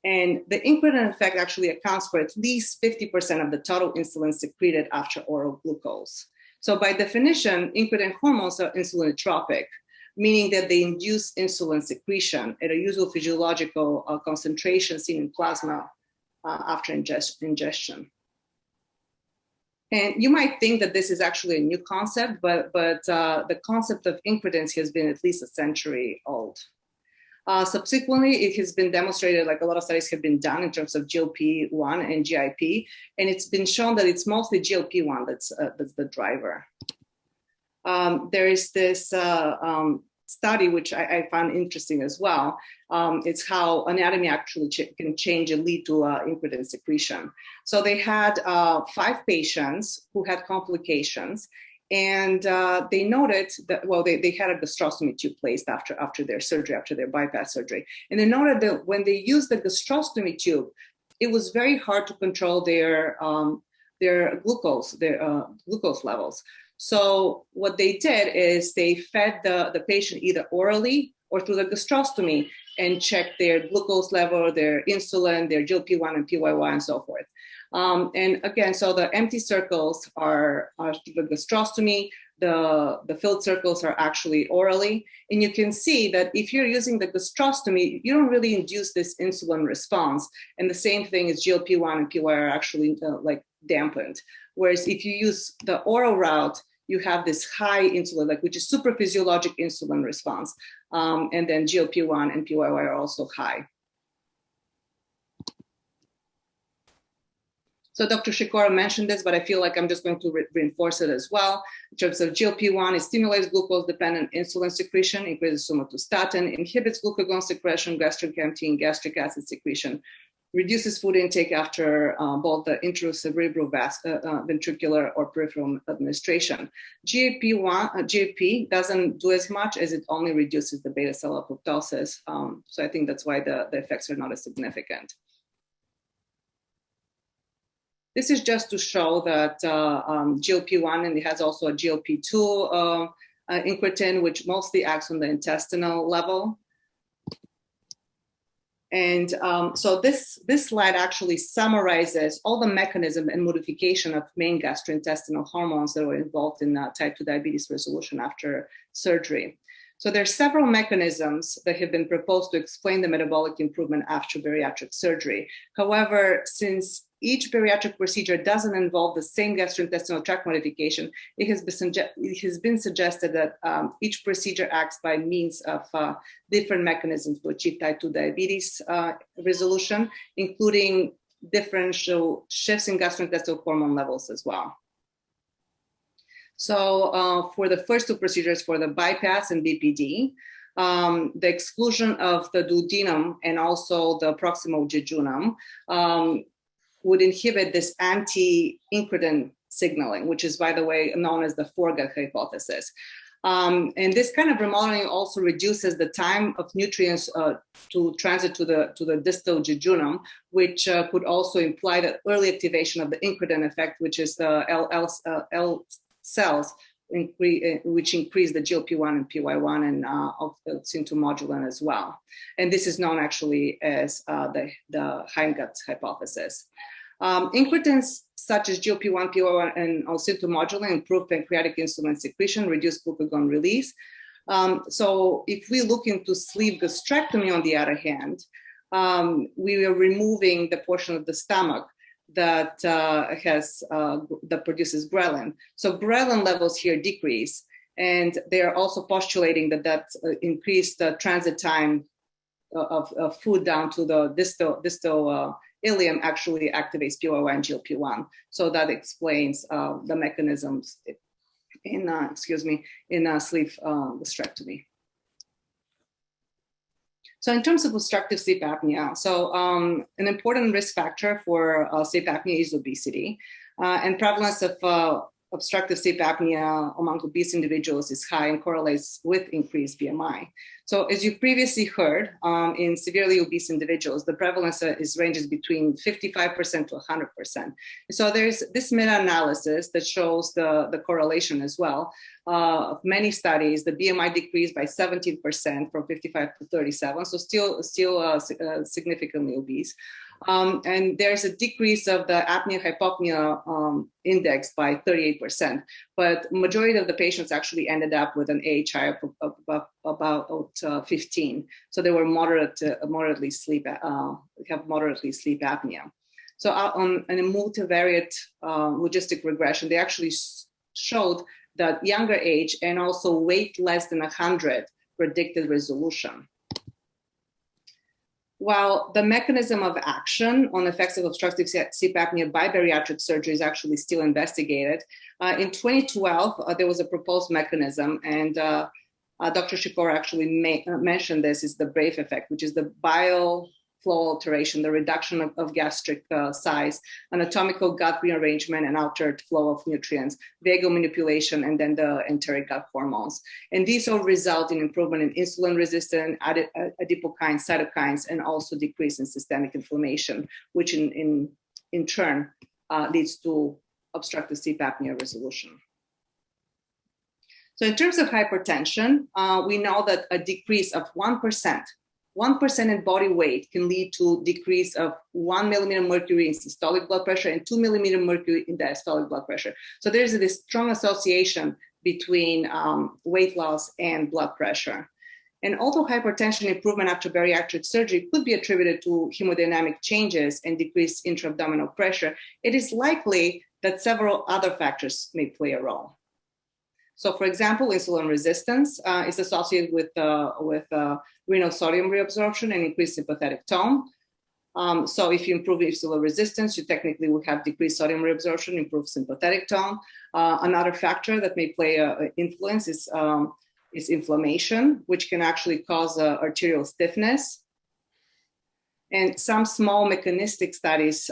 And the incretin effect actually accounts for at least 50% of the total insulin secreted after oral glucose. So by definition, incretin hormones are insulinotropic, meaning that they induce insulin secretion at a usual physiological concentration seen in plasma after ingestion. And you might think that this is actually a new concept, but the concept of incretins has been at least a century old. Subsequently, it has been demonstrated, like a lot of studies have been done in terms of GLP-1 and GIP, and it's been shown that it's mostly GLP-1 that's the driver. There is this study, which I found interesting as well. It's how anatomy actually can change and lead to incretin secretion. So they had 5 patients who had complications, and they noted that, well, they had a gastrostomy tube placed after their surgery, after their bypass surgery. And they noted that when they used the gastrostomy tube, it was very hard to control their glucose levels. So what they did is they fed the patient either orally or through the gastrostomy and checked their glucose level, their insulin, their GLP-1 and PYY and so forth. And again, so the empty circles are through the gastrostomy, the filled circles are actually orally. And you can see that if you're using the gastrostomy, you don't really induce this insulin response. And the same thing is GLP-1 and PYY are actually like dampened. Whereas if you use the oral route, you have this high insulin, which is super physiologic insulin response. And then GLP-1 and PYY are also high. So Dr. Shikora mentioned this, but I feel like I'm just going to reinforce it as well. In terms of GLP-1, it stimulates glucose-dependent insulin secretion, increases somatostatin, inhibits glucagon secretion, gastric emptying, gastric acid secretion, reduces food intake after both the intracerebral ventricular or peripheral administration. GLP doesn't do as much as it only reduces the beta cell apoptosis. So I think that's why the effects are not as significant. This is just to show that GLP-1, and it has also a GLP-2 incretin, which mostly acts on the intestinal level. And so this slide actually summarizes all the mechanism and modification of main gastrointestinal hormones that were involved in type 2 diabetes resolution after surgery. So there are several mechanisms that have been proposed to explain the metabolic improvement after bariatric surgery. However, since each bariatric procedure doesn't involve the same gastrointestinal tract modification, it has been suggested that each procedure acts by means of different mechanisms to achieve type 2 diabetes resolution, including differential shifts in gastrointestinal hormone levels as well. So for the first 2 procedures, for the bypass and BPD, the exclusion of the duodenum and also the proximal jejunum would inhibit this anti-incretin signaling, which is, by the way, known as the Forga hypothesis. And this kind of remodeling also reduces the time of nutrients to transit to the distal jejunum, which could also imply that early activation of the incretin effect, which is the L cells, which increase the GLP-1 and PY1 and syntomodulin as well. And this is known actually as the hindgut hypothesis. Incretins such as GLP-1, PY1, and syntomodulin improve pancreatic insulin secretion, reduce glucagon release. So if we look into sleeve gastrectomy, on the other hand, we are removing the portion of the stomach that that produces ghrelin. So ghrelin levels here decrease, and they are also postulating that increased transit time of food down to the distal ileum actually activates PY1 and GLP-1. So that explains the mechanisms in sleeve gastrectomy. So in terms of obstructive sleep apnea, so an important risk factor for sleep apnea is obesity, and prevalence of obstructive sleep apnea among obese individuals is high and correlates with increased BMI. So as you previously heard, in severely obese individuals, the prevalence ranges between 55% to 100%. So there's this meta-analysis that shows the correlation as well. Of many studies, the BMI decreased by 17% from 55 to 37, so still significantly obese. And there's a decrease of the apnea-hypopnea index by 38%, but majority of the patients actually ended up with an AHI of about 15. So they were moderately sleep apnea. So on a multivariate logistic regression, they actually showed that younger age and also weight less than 100 predicted resolution. While the mechanism of action on effects of obstructive sleep apnea by bariatric surgery is actually still investigated, in 2012, there was a proposed mechanism, and Dr. Shikora actually mentioned this, is the BRAVE effect, which is the bile flow alteration, the reduction of gastric size, anatomical gut rearrangement and altered flow of nutrients, vagal manipulation, and then the enteric gut hormones. And these all result in improvement in insulin resistant, adipokines, cytokines, and also decrease in systemic inflammation, which in turn leads to obstructive sleep apnea resolution. So in terms of hypertension, we know that a decrease of 1% in body weight can lead to decrease of 1 millimeter mercury in systolic blood pressure and 2 millimeter mercury in diastolic blood pressure. So there's this strong association between weight loss and blood pressure. And although hypertension improvement after bariatric surgery could be attributed to hemodynamic changes and decreased intra-abdominal pressure, it is likely that several other factors may play a role. So for example, insulin resistance is associated with renal sodium reabsorption and increased sympathetic tone. So if you improve insulin resistance, you technically will have decreased sodium reabsorption, improved sympathetic tone. Another factor that may play influence is inflammation, which can actually cause arterial stiffness. And some small mechanistic studies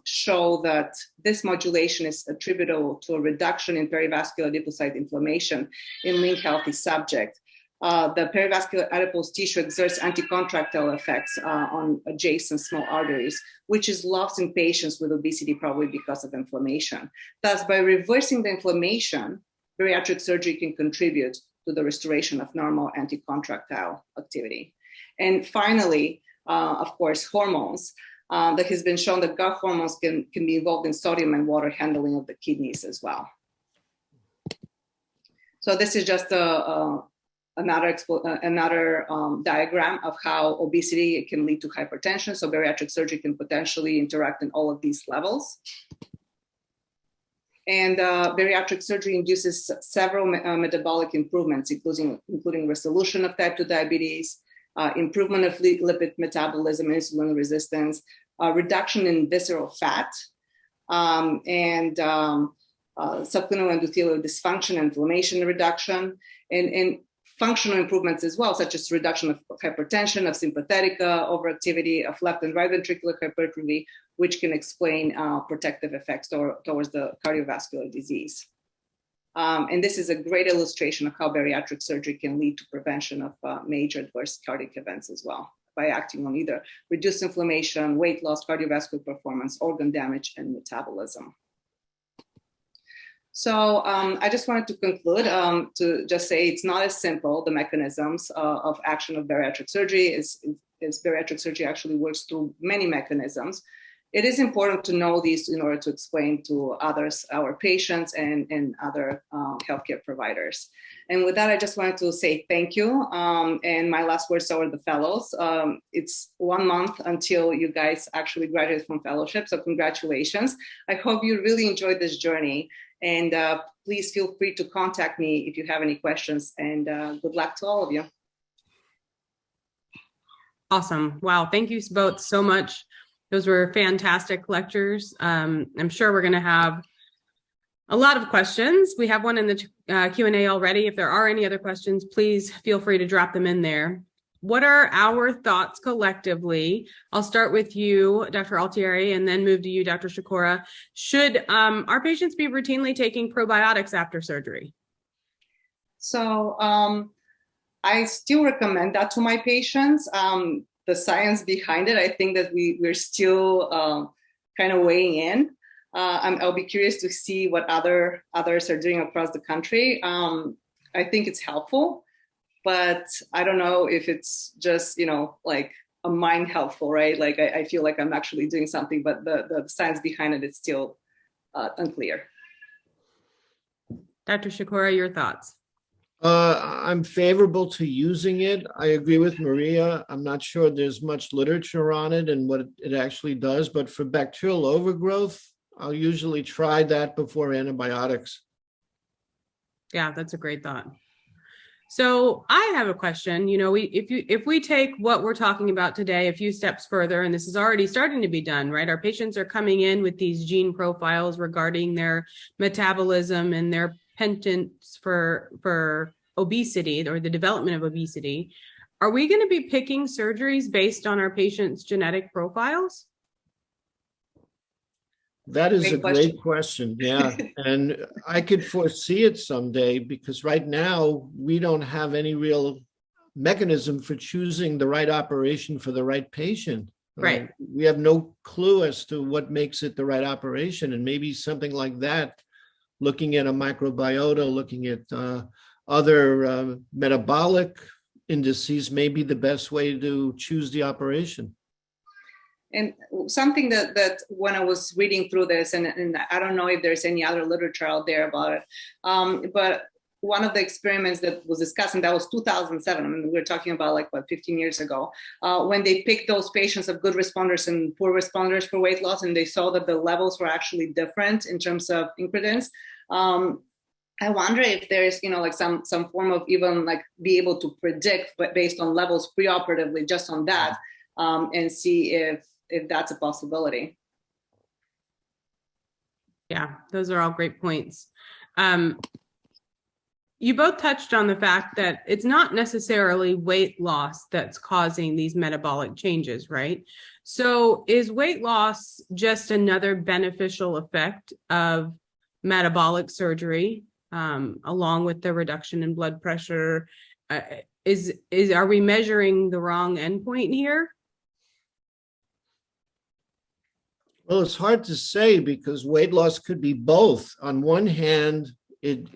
show that this modulation is attributable to a reduction in perivascular adipocyte inflammation in lean healthy subjects. The perivascular adipose tissue exerts anticontractile effects on adjacent small arteries, which is lost in patients with obesity, probably because of inflammation. Thus, by reversing the inflammation, bariatric surgery can contribute to the restoration of normal anticontractile activity. And finally, of course, hormones. That has been shown that gut hormones can be involved in sodium and water handling of the kidneys as well. So this is just another diagram of how obesity can lead to hypertension. So bariatric surgery can potentially interact in all of these levels. And bariatric surgery induces several metabolic improvements, including resolution of type 2 diabetes, improvement of lipid metabolism, insulin resistance, reduction in visceral fat, and subclinical endothelial dysfunction, inflammation reduction, and functional improvements as well, such as reduction of hypertension, of sympathetic overactivity, of left and right ventricular hypertrophy, which can explain protective effects towards the cardiovascular disease. And this is a great illustration of how bariatric surgery can lead to prevention of major adverse cardiac events as well, by acting on either reduced inflammation, weight loss, cardiovascular performance, organ damage, and metabolism. So I just wanted to conclude to just say it's not as simple, the mechanisms of action of bariatric surgery is bariatric surgery actually works through many mechanisms. It is important to know these in order to explain to others, our patients and other healthcare providers. And with that, I just wanted to say thank you. And my last words are the fellows. It's 1 month until you guys actually graduate from fellowship, so congratulations. I hope you really enjoyed this journey. And please feel free to contact me if you have any questions, and good luck to all of you. Awesome. Wow. Thank you both so much. Those were fantastic lectures. I'm sure we're going to have a lot of questions. We have one in the Q&A already. If there are any other questions, please feel free to drop them in there. what are our thoughts collectively? I'll start with you, Dr. Altieri, and then move to you, Dr. Shikora. Should our patients be routinely taking probiotics after surgery? So I still recommend that to my patients. The science behind it, I think that we're still kind of weighing in. I'll be curious to see what others are doing across the country. I think it's helpful, but I don't know if it's just, like a mind helpful, right? Like I feel like I'm actually doing something, but the science behind it is still unclear. Dr. Shikora, your thoughts? I'm favorable to using it. I agree with Maria. I'm not sure there's much literature on it and what it actually does, but for bacterial overgrowth, I'll usually try that before antibiotics. Yeah, that's a great thought. So I have a question. If we take what we're talking about today a few steps further, and this is already starting to be done, right? Our patients are coming in with these gene profiles regarding their metabolism and their pendants for obesity or the development of obesity. Are we going to be picking surgeries based on our patients' genetic profiles? That is a great question. Yeah. And I could foresee it someday, because right now we don't have any real mechanism for choosing the right operation for the right patient. Right. We have no clue as to what makes it the right operation. And maybe something like that, looking at a microbiota, looking at other metabolic indices, may be the best way to choose the operation. And something that when I was reading through this, and I don't know if there's any other literature out there about it, but one of the experiments that was discussed, and that was 2007, I mean, we're talking about 15 years ago, when they picked those patients of good responders and poor responders for weight loss, and they saw that the levels were actually different in terms of incretins. I wonder if there's, some form of even be able to predict, but based on levels preoperatively, just on that, and see if that's a possibility. Yeah, those are all great points. You both touched on the fact that it's not necessarily weight loss that's causing these metabolic changes, right? So is weight loss just another beneficial effect of metabolic surgery, along with the reduction in blood pressure? Are we measuring the wrong endpoint here? Well, it's hard to say, because weight loss could be both. On one hand, it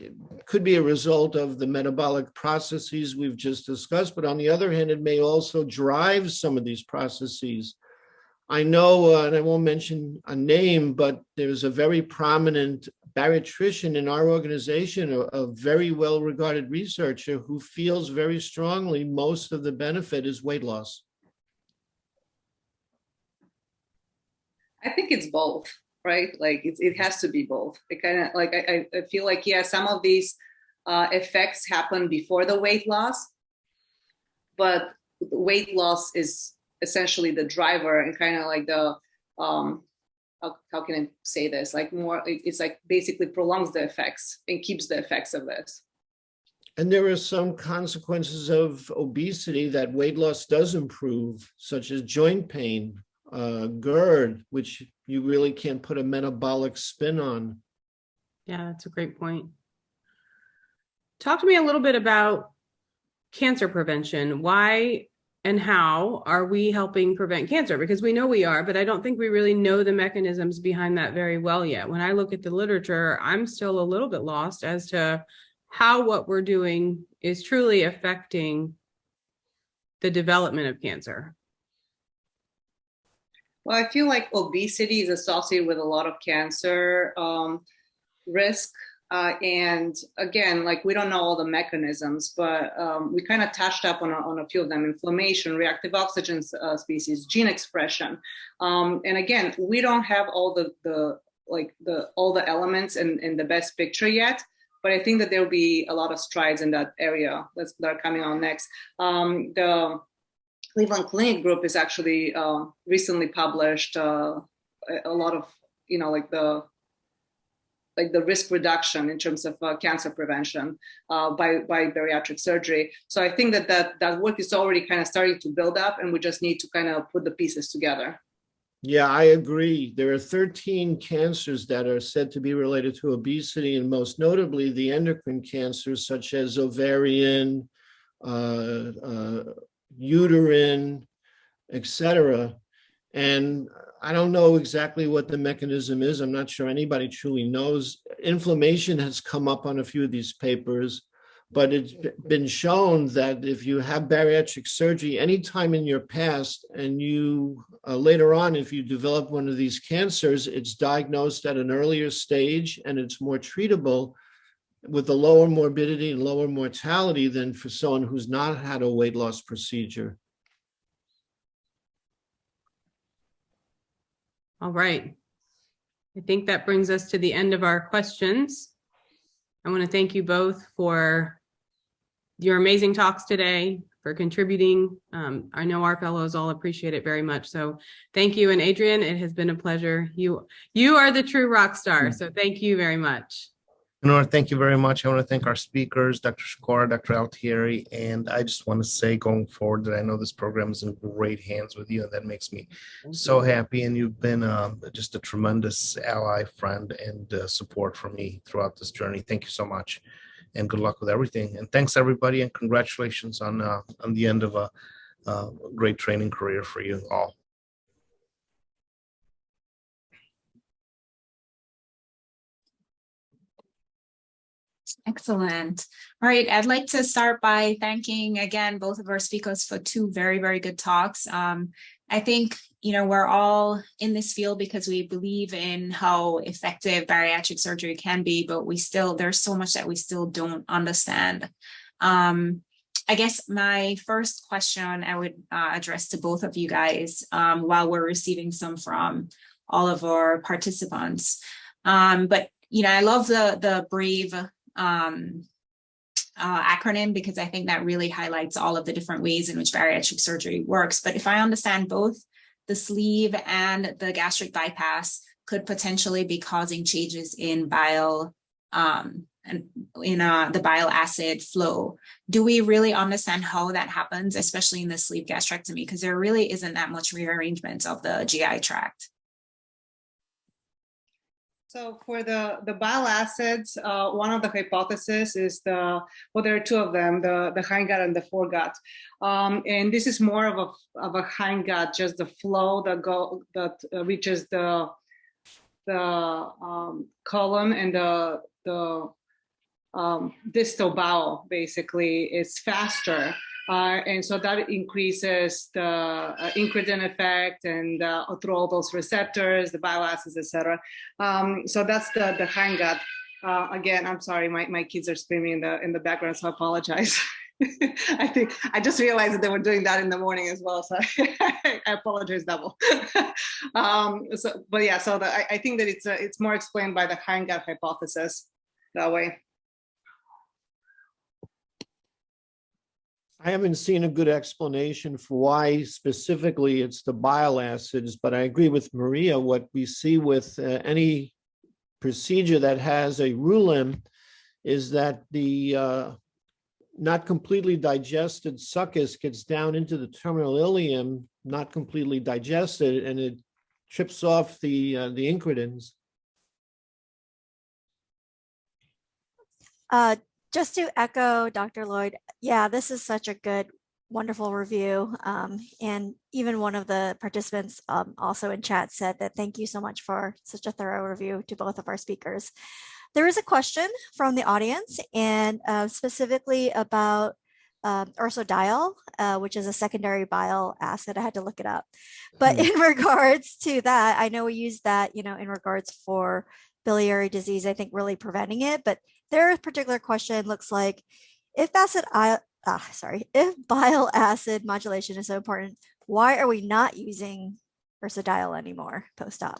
could be a result of the metabolic processes we've just discussed, but on the other hand, it may also drive some of these processes. I know, and I won't mention a name, but there's a very prominent bariatrician in our organization, a very well-regarded researcher, who feels very strongly most of the benefit is weight loss. I think it's both, right? It has to be both. It kind of I feel like, yeah, some of these effects happen before the weight loss, but weight loss is essentially the driver, and kind of the how can I say this? It's basically prolongs the effects and keeps the effects of this. And there are some consequences of obesity that weight loss does improve, such as joint pain, GERD, which you really can't put a metabolic spin on. Yeah, that's a great point. Talk to me a little bit about cancer prevention. Why and how are we helping prevent cancer? Because we know we are, but I don't think we really know the mechanisms behind that very well yet. When I look at the literature, I'm still a little bit lost as to how what we're doing is truly affecting the development of cancer. Well, I feel like obesity is associated with a lot of cancer risk. And again, we don't know all the mechanisms, but we kind of touched up on a few of them: inflammation, reactive oxygen species, gene expression. And again, we don't have all all the elements in the best picture yet, but I think that there will be a lot of strides in that area that are coming on next. The Cleveland Clinic group is actually recently published a lot of, like the risk reduction in terms of cancer prevention by bariatric surgery. So I think that work is already kind of starting to build up, and we just need to kind of put the pieces together. Yeah, I agree. There are 13 cancers that are said to be related to obesity, and most notably the endocrine cancers such as ovarian, uterine, etc. And I don't know exactly what the mechanism is. I'm not sure anybody truly knows. Inflammation has come up on a few of these papers, but it's been shown that if you have bariatric surgery anytime in your past, and you later on, if you develop one of these cancers, it's diagnosed at an earlier stage and it's more treatable with a lower morbidity and lower mortality than for someone who's not had a weight loss procedure. All right. I think that brings us to the end of our questions. I want to thank you both for your amazing talks today, for contributing. I know our fellows all appreciate it very much. So thank you. And Adrian, it has been a pleasure. You are the true rock star. So thank you very much. Kunoor, thank you very much. I want to thank our speakers, Dr. Shikora, Dr. Altieri, and I just want to say going forward that I know this program is in great hands with you, and that makes me so happy. And you've been just a tremendous ally, friend, and support for me throughout this journey. Thank you so much, and good luck with everything. And thanks everybody, and congratulations on the end of a great training career for you all. Excellent. All right. I'd like to start by thanking again both of our speakers for two very, very good talks. I think, we're all in this field because we believe in how effective bariatric surgery can be, but there's so much that we still don't understand. I guess my first question I would address to both of you guys while we're receiving some from all of our participants. But, I love the BRAVE acronym, because I think that really highlights all of the different ways in which bariatric surgery works. But if I understand, both the sleeve and the gastric bypass could potentially be causing changes in bile and in the bile acid flow. Do we really understand how that happens, especially in the sleeve gastrectomy? Because there really isn't that much rearrangement of the GI tract. So for the bile acids, one of the hypotheses is there are two of them, the hindgut and the foregut. And this is more of a hindgut, just the flow that reaches the colon, and the distal bowel basically is faster. And so that increases the incretin effect and through all those receptors, the bile acids, etc. So that's the hindgut. Again, I'm sorry, my kids are screaming in the background, so I apologize. I think I just realized that they were doing that in the morning as well, so I apologize double. I think that it's more explained by the hindgut hypothesis that way. I haven't seen a good explanation for why specifically it's the bile acids, but I agree with Maria. What we see with any procedure that has a rulim is that the not completely digested succus gets down into the terminal ileum, not completely digested, and it trips off the incretins. Just to echo Dr. Lloyd, yeah, this is such a good, wonderful review. And even one of the participants also in chat said that thank you so much for such a thorough review to both of our speakers. There is a question from the audience, and specifically about ursodiol, which is a secondary bile acid. I had to look it up. But in regards to that, I know we use that, in regards for biliary disease, I think really preventing it. But their particular question looks like, if bile acid modulation is so important, why are we not using ursodiol anymore post-op?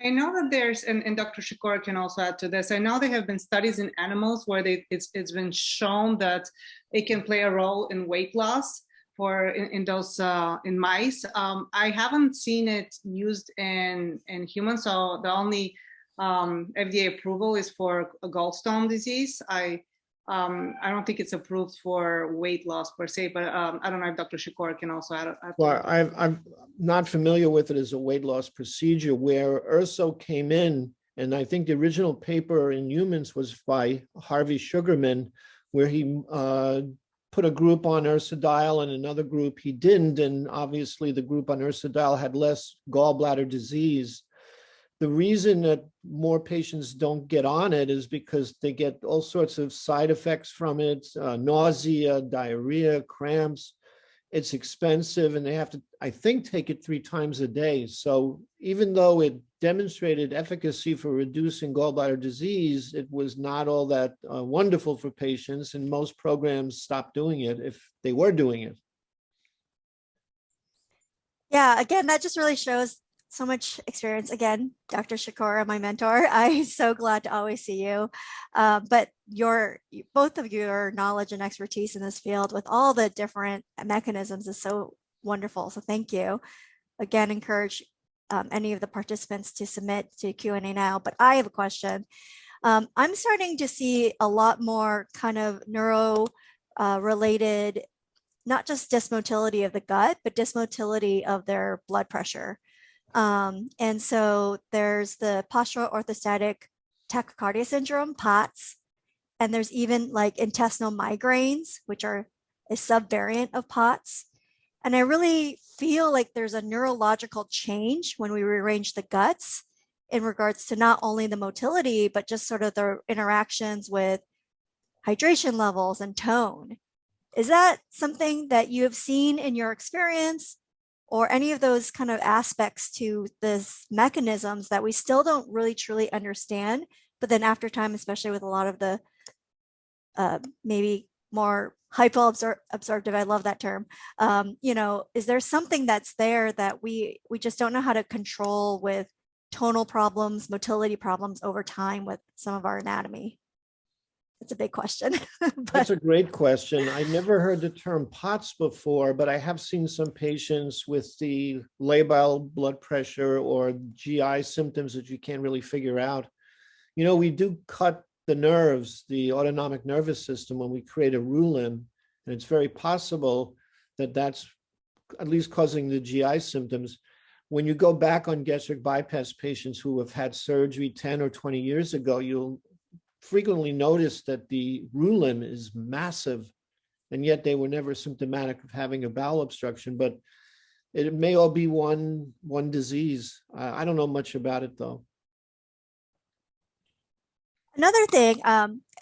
I know that there's, and Dr. Shikora can also add to this, I know there have been studies in animals where it's been shown that it can play a role in weight loss in mice. I haven't seen it used in humans, so the only FDA approval is for a gallstone disease. I don't think it's approved for weight loss per se, but I don't know if Dr. Shikora can also add. Well, I'm not familiar with it as a weight loss procedure. Where URSO came in, and I think the original paper in humans was by Harvey Sugarman, where he put a group on ursodiol and another group he didn't, and obviously the group on ursodiol had less gallbladder disease. The reason that more patients don't get on it is because they get all sorts of side effects from it, nausea, diarrhea, cramps. It's expensive, and they have to, I think, take it 3 times a day. So even though it demonstrated efficacy for reducing gallbladder disease, it was not all that wonderful for patients, and most programs stopped doing it if they were doing it. Yeah, again, that just really shows so much experience. Again, Dr. Shikora, my mentor, I'm so glad to always see you. But both of your knowledge and expertise in this field with all the different mechanisms is so wonderful. So thank you. Again, encourage any of the participants to submit to Q&A now. But I have a question. I'm starting to see a lot more kind of neuro related, not just dysmotility of the gut, but dysmotility of their blood pressure. And so there's the postural orthostatic tachycardia syndrome, POTS, and there's even like intestinal migraines, which are a subvariant of POTS. And I really feel like there's a neurological change when we rearrange the guts in regards to not only the motility, but just sort of the interactions with hydration levels and tone. Is that something that you have seen in your experience, or any of those kind of aspects to this mechanisms that we still don't really truly understand, but then after time, especially with a lot of the maybe more hypo-absorptive, I love that term, is there something that's there that we just don't know how to control with tonal problems, motility problems over time with some of our anatomy? It's a big question. That's a great question. I never heard the term POTS before, but I have seen some patients with the labile blood pressure or GI symptoms that you can't really figure out. We do cut the nerves, the autonomic nervous system, when we create a rulen, and it's very possible that that's at least causing the GI symptoms. When you go back on gastric bypass patients who have had surgery 10 or 20 years ago, you'll frequently notice that the rulen is massive, and yet they were never symptomatic of having a bowel obstruction, but it may all be one disease. I don't know much about it though. Another thing,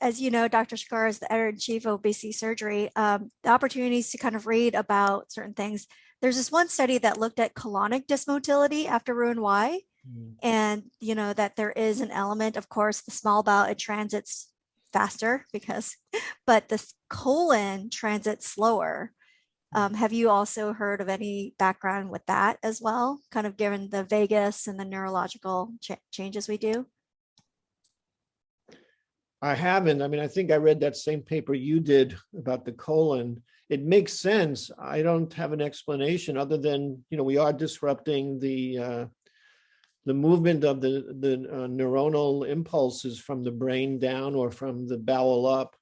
as you know, Dr. Shikora is the editor-in-chief of obesity surgery, the opportunities to kind of read about certain things. There's this one study that looked at colonic dysmotility after Roux-en-Y, and that there is an element, of course, the small bowel, it transits faster but the colon transits slower. Have you also heard of any background with that as well, kind of given the vagus and the neurological changes we do? I haven't. I mean, I think I read that same paper you did about the colon. It makes sense. I don't have an explanation other than, we are disrupting the movement of the neuronal impulses from the brain down or from the bowel up.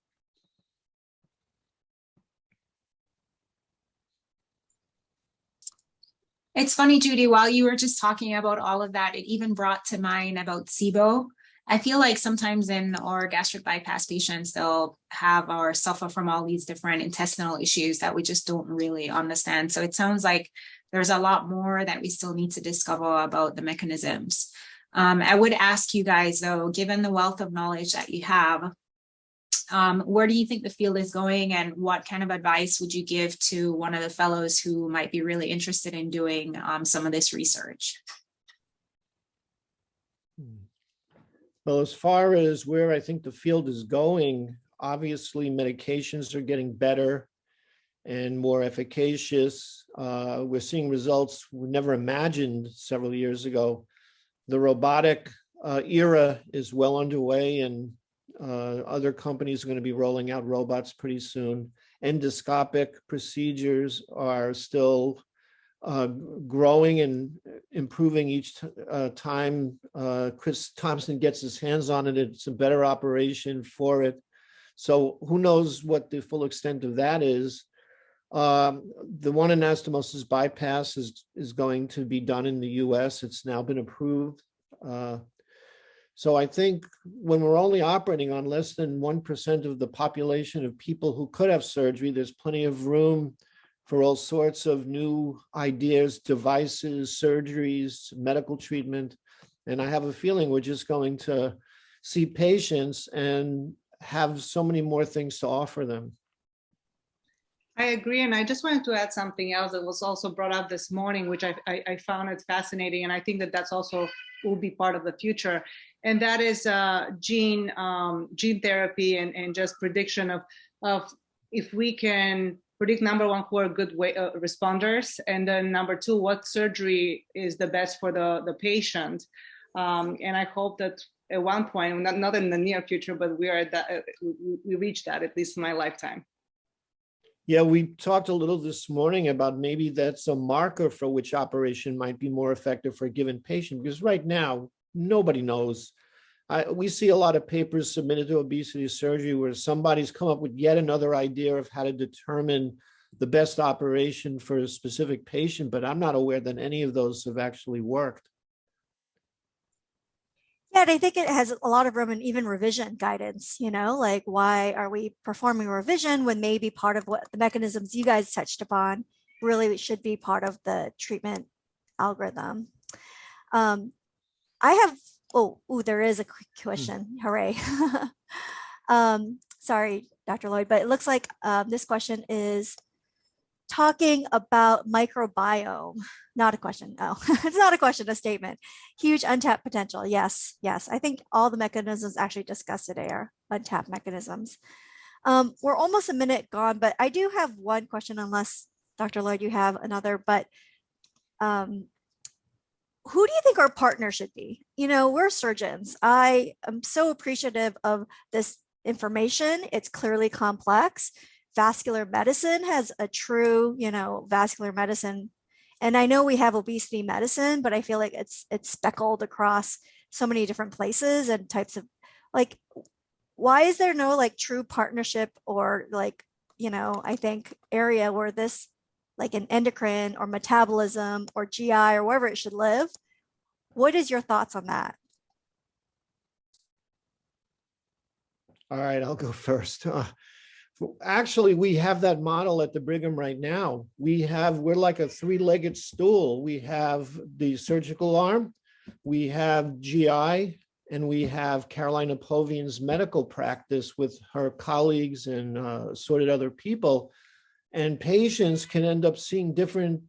It's funny, Judy, while you were just talking about all of that, it even brought to mind about SIBO. I feel like sometimes in our gastric bypass patients, they'll have or suffer from all these different intestinal issues that we just don't really understand. So it sounds like there's a lot more that we still need to discover about the mechanisms. I would ask you guys, though, given the wealth of knowledge that you have, where do you think the field is going, and what kind of advice would you give to one of the fellows who might be really interested in doing some of this research? Well, as far as where I think the field is going, obviously medications are getting better and more efficacious. We're seeing results we never imagined several years ago. The robotic era is well underway, and other companies are going to be rolling out robots pretty soon. Endoscopic procedures are still growing and improving each time Chris Thompson gets his hands on it. It's a better operation for it. So who knows what the full extent of that is. The one anastomosis bypass is going to be done in the US. It's now been approved. So I think when we're only operating on less than 1% of the population of people who could have surgery, there's plenty of room for all sorts of new ideas, devices, surgeries, medical treatment. And I have a feeling we're just going to see patients and have so many more things to offer them. I agree. And I just wanted to add something else that was also brought up this morning, which I found it fascinating. And I think that that's also will be part of the future. And that is gene therapy and just prediction of if we can predict, number one, who are good responders, and then number two, what surgery is the best for the patient. And I hope that at one point, not in the near future, but we are at that, we reach that, at least in my lifetime. Yeah, we talked a little this morning about maybe that's a marker for which operation might be more effective for a given patient, because right now, nobody knows. We see a lot of papers submitted to obesity surgery where somebody's come up with yet another idea of how to determine the best operation for a specific patient, but I'm not aware that any of those have actually worked. Yeah, and I think it has a lot of room in even revision guidance, you know, like why are we performing revision when maybe part of what the mechanisms you guys touched upon really should be part of the treatment algorithm. I have, there is a quick question, hooray. Sorry, Dr. Lloyd, but it looks like this question is talking about microbiome. Not a question, no, it's not a question, a statement. Huge untapped potential, yes, yes. I think all the mechanisms actually discussed today are untapped mechanisms. We're almost a minute gone, but I do have one question, unless Dr. Lloyd, you have another, but who do you think our partner should be? You know, we're surgeons. I am so appreciative of this information. It's clearly complex. Vascular medicine has a true, you know, vascular medicine. And I know we have obesity medicine, but I feel like it's speckled across so many different places and types of, like, why is there no like true partnership or like, you know, I think area where this, like an endocrine or metabolism or GI or wherever it should live? What is your thoughts on that? All right, I'll go first. Actually, we have that model at the Brigham right now. We're like a three-legged stool. We have the surgical arm, we have GI, and we have Carolina Povian's medical practice with her colleagues and assorted other people. And patients can end up seeing different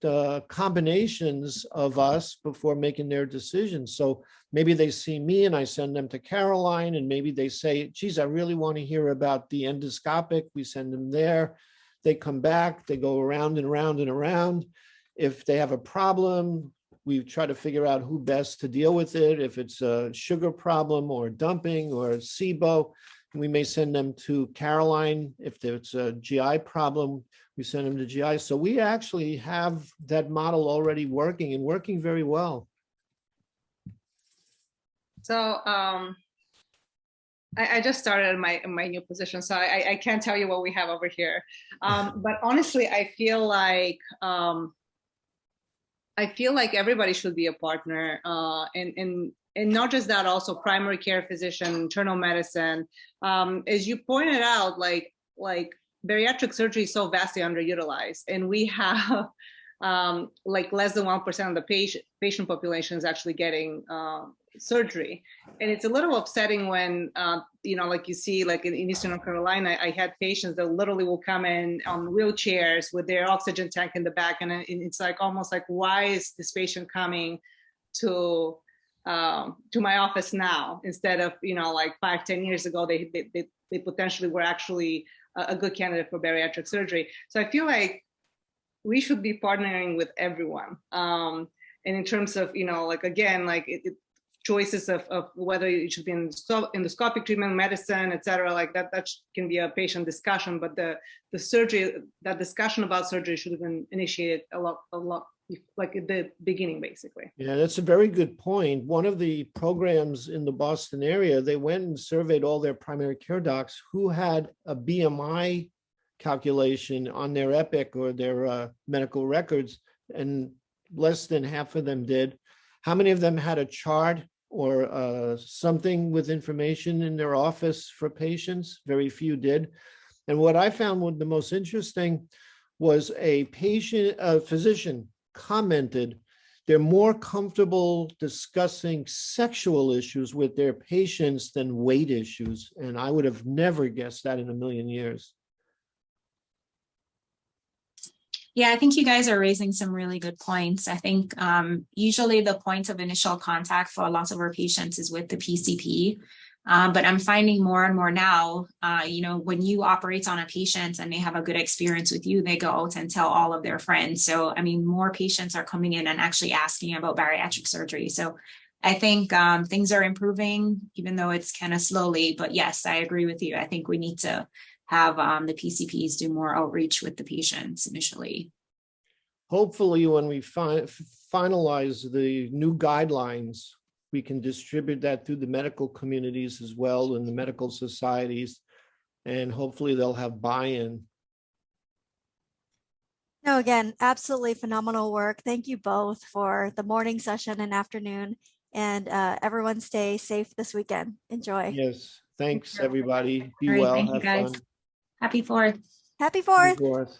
combinations of us before making their decisions. So maybe they see me and I send them to Caroline, and maybe they say, geez, I really want to hear about the endoscopic. We send them there. They come back, they go around and around and around. If they have a problem, we try to figure out who best to deal with it. If it's a sugar problem or dumping or SIBO, we may send them to Caroline. If it's a GI problem, we send them to GI. So we actually have that model already working and working very well. So I just started my new position, so I can't tell you what we have over here. But honestly, I feel like everybody should be a partner, and not just that, also primary care physician, internal medicine. As you pointed out, like bariatric surgery is so vastly underutilized, and we have like less than 1% of the patient population is actually getting surgery. And it's a little upsetting when, you know, like you see, like in Eastern North Carolina, I had patients that literally will come in on wheelchairs with their oxygen tank in the back. And it's like, almost like, why is this patient coming to my office now, instead of, you know, like 5-10 years ago, they potentially were actually a good candidate for bariatric surgery. So I feel like we should be partnering with everyone. And in terms of, you know, like, again, like choices of whether it should be endoscopic treatment, medicine, et cetera, like that can be a patient discussion, but the surgery, that discussion about surgery should have been initiated a lot like at the beginning, basically. Yeah, that's a very good point. One of the programs in the Boston area, they went and surveyed all their primary care docs who had a BMI calculation on their Epic or their medical records, and less than half of them did. How many of them had a chart or something with information in their office for patients? Very few did. And what I found the most interesting was a physician commented they're more comfortable discussing sexual issues with their patients than weight issues. And I would have never guessed that in a million years. Yeah, I think you guys are raising some really good points. I think usually the point of initial contact for lots of our patients is with the PCP. But I'm finding more and more now, when you operate on a patient and they have a good experience with you, they go out and tell all of their friends. So, I mean, more patients are coming in and actually asking about bariatric surgery. So I think things are improving, even though it's kind of slowly. But yes, I agree with you. I think we need to have the PCPs do more outreach with the patients initially. Hopefully, when we finalize the new guidelines, we can distribute that through the medical communities as well and the medical societies, and hopefully they'll have buy-in. No, again, absolutely phenomenal work. Thank you both for the morning session and afternoon, and everyone stay safe this weekend. Enjoy. Yes, thanks everybody. Be All right, well, thank you have guys. fun. Happy 4th. Happy 4th. Happy 4th.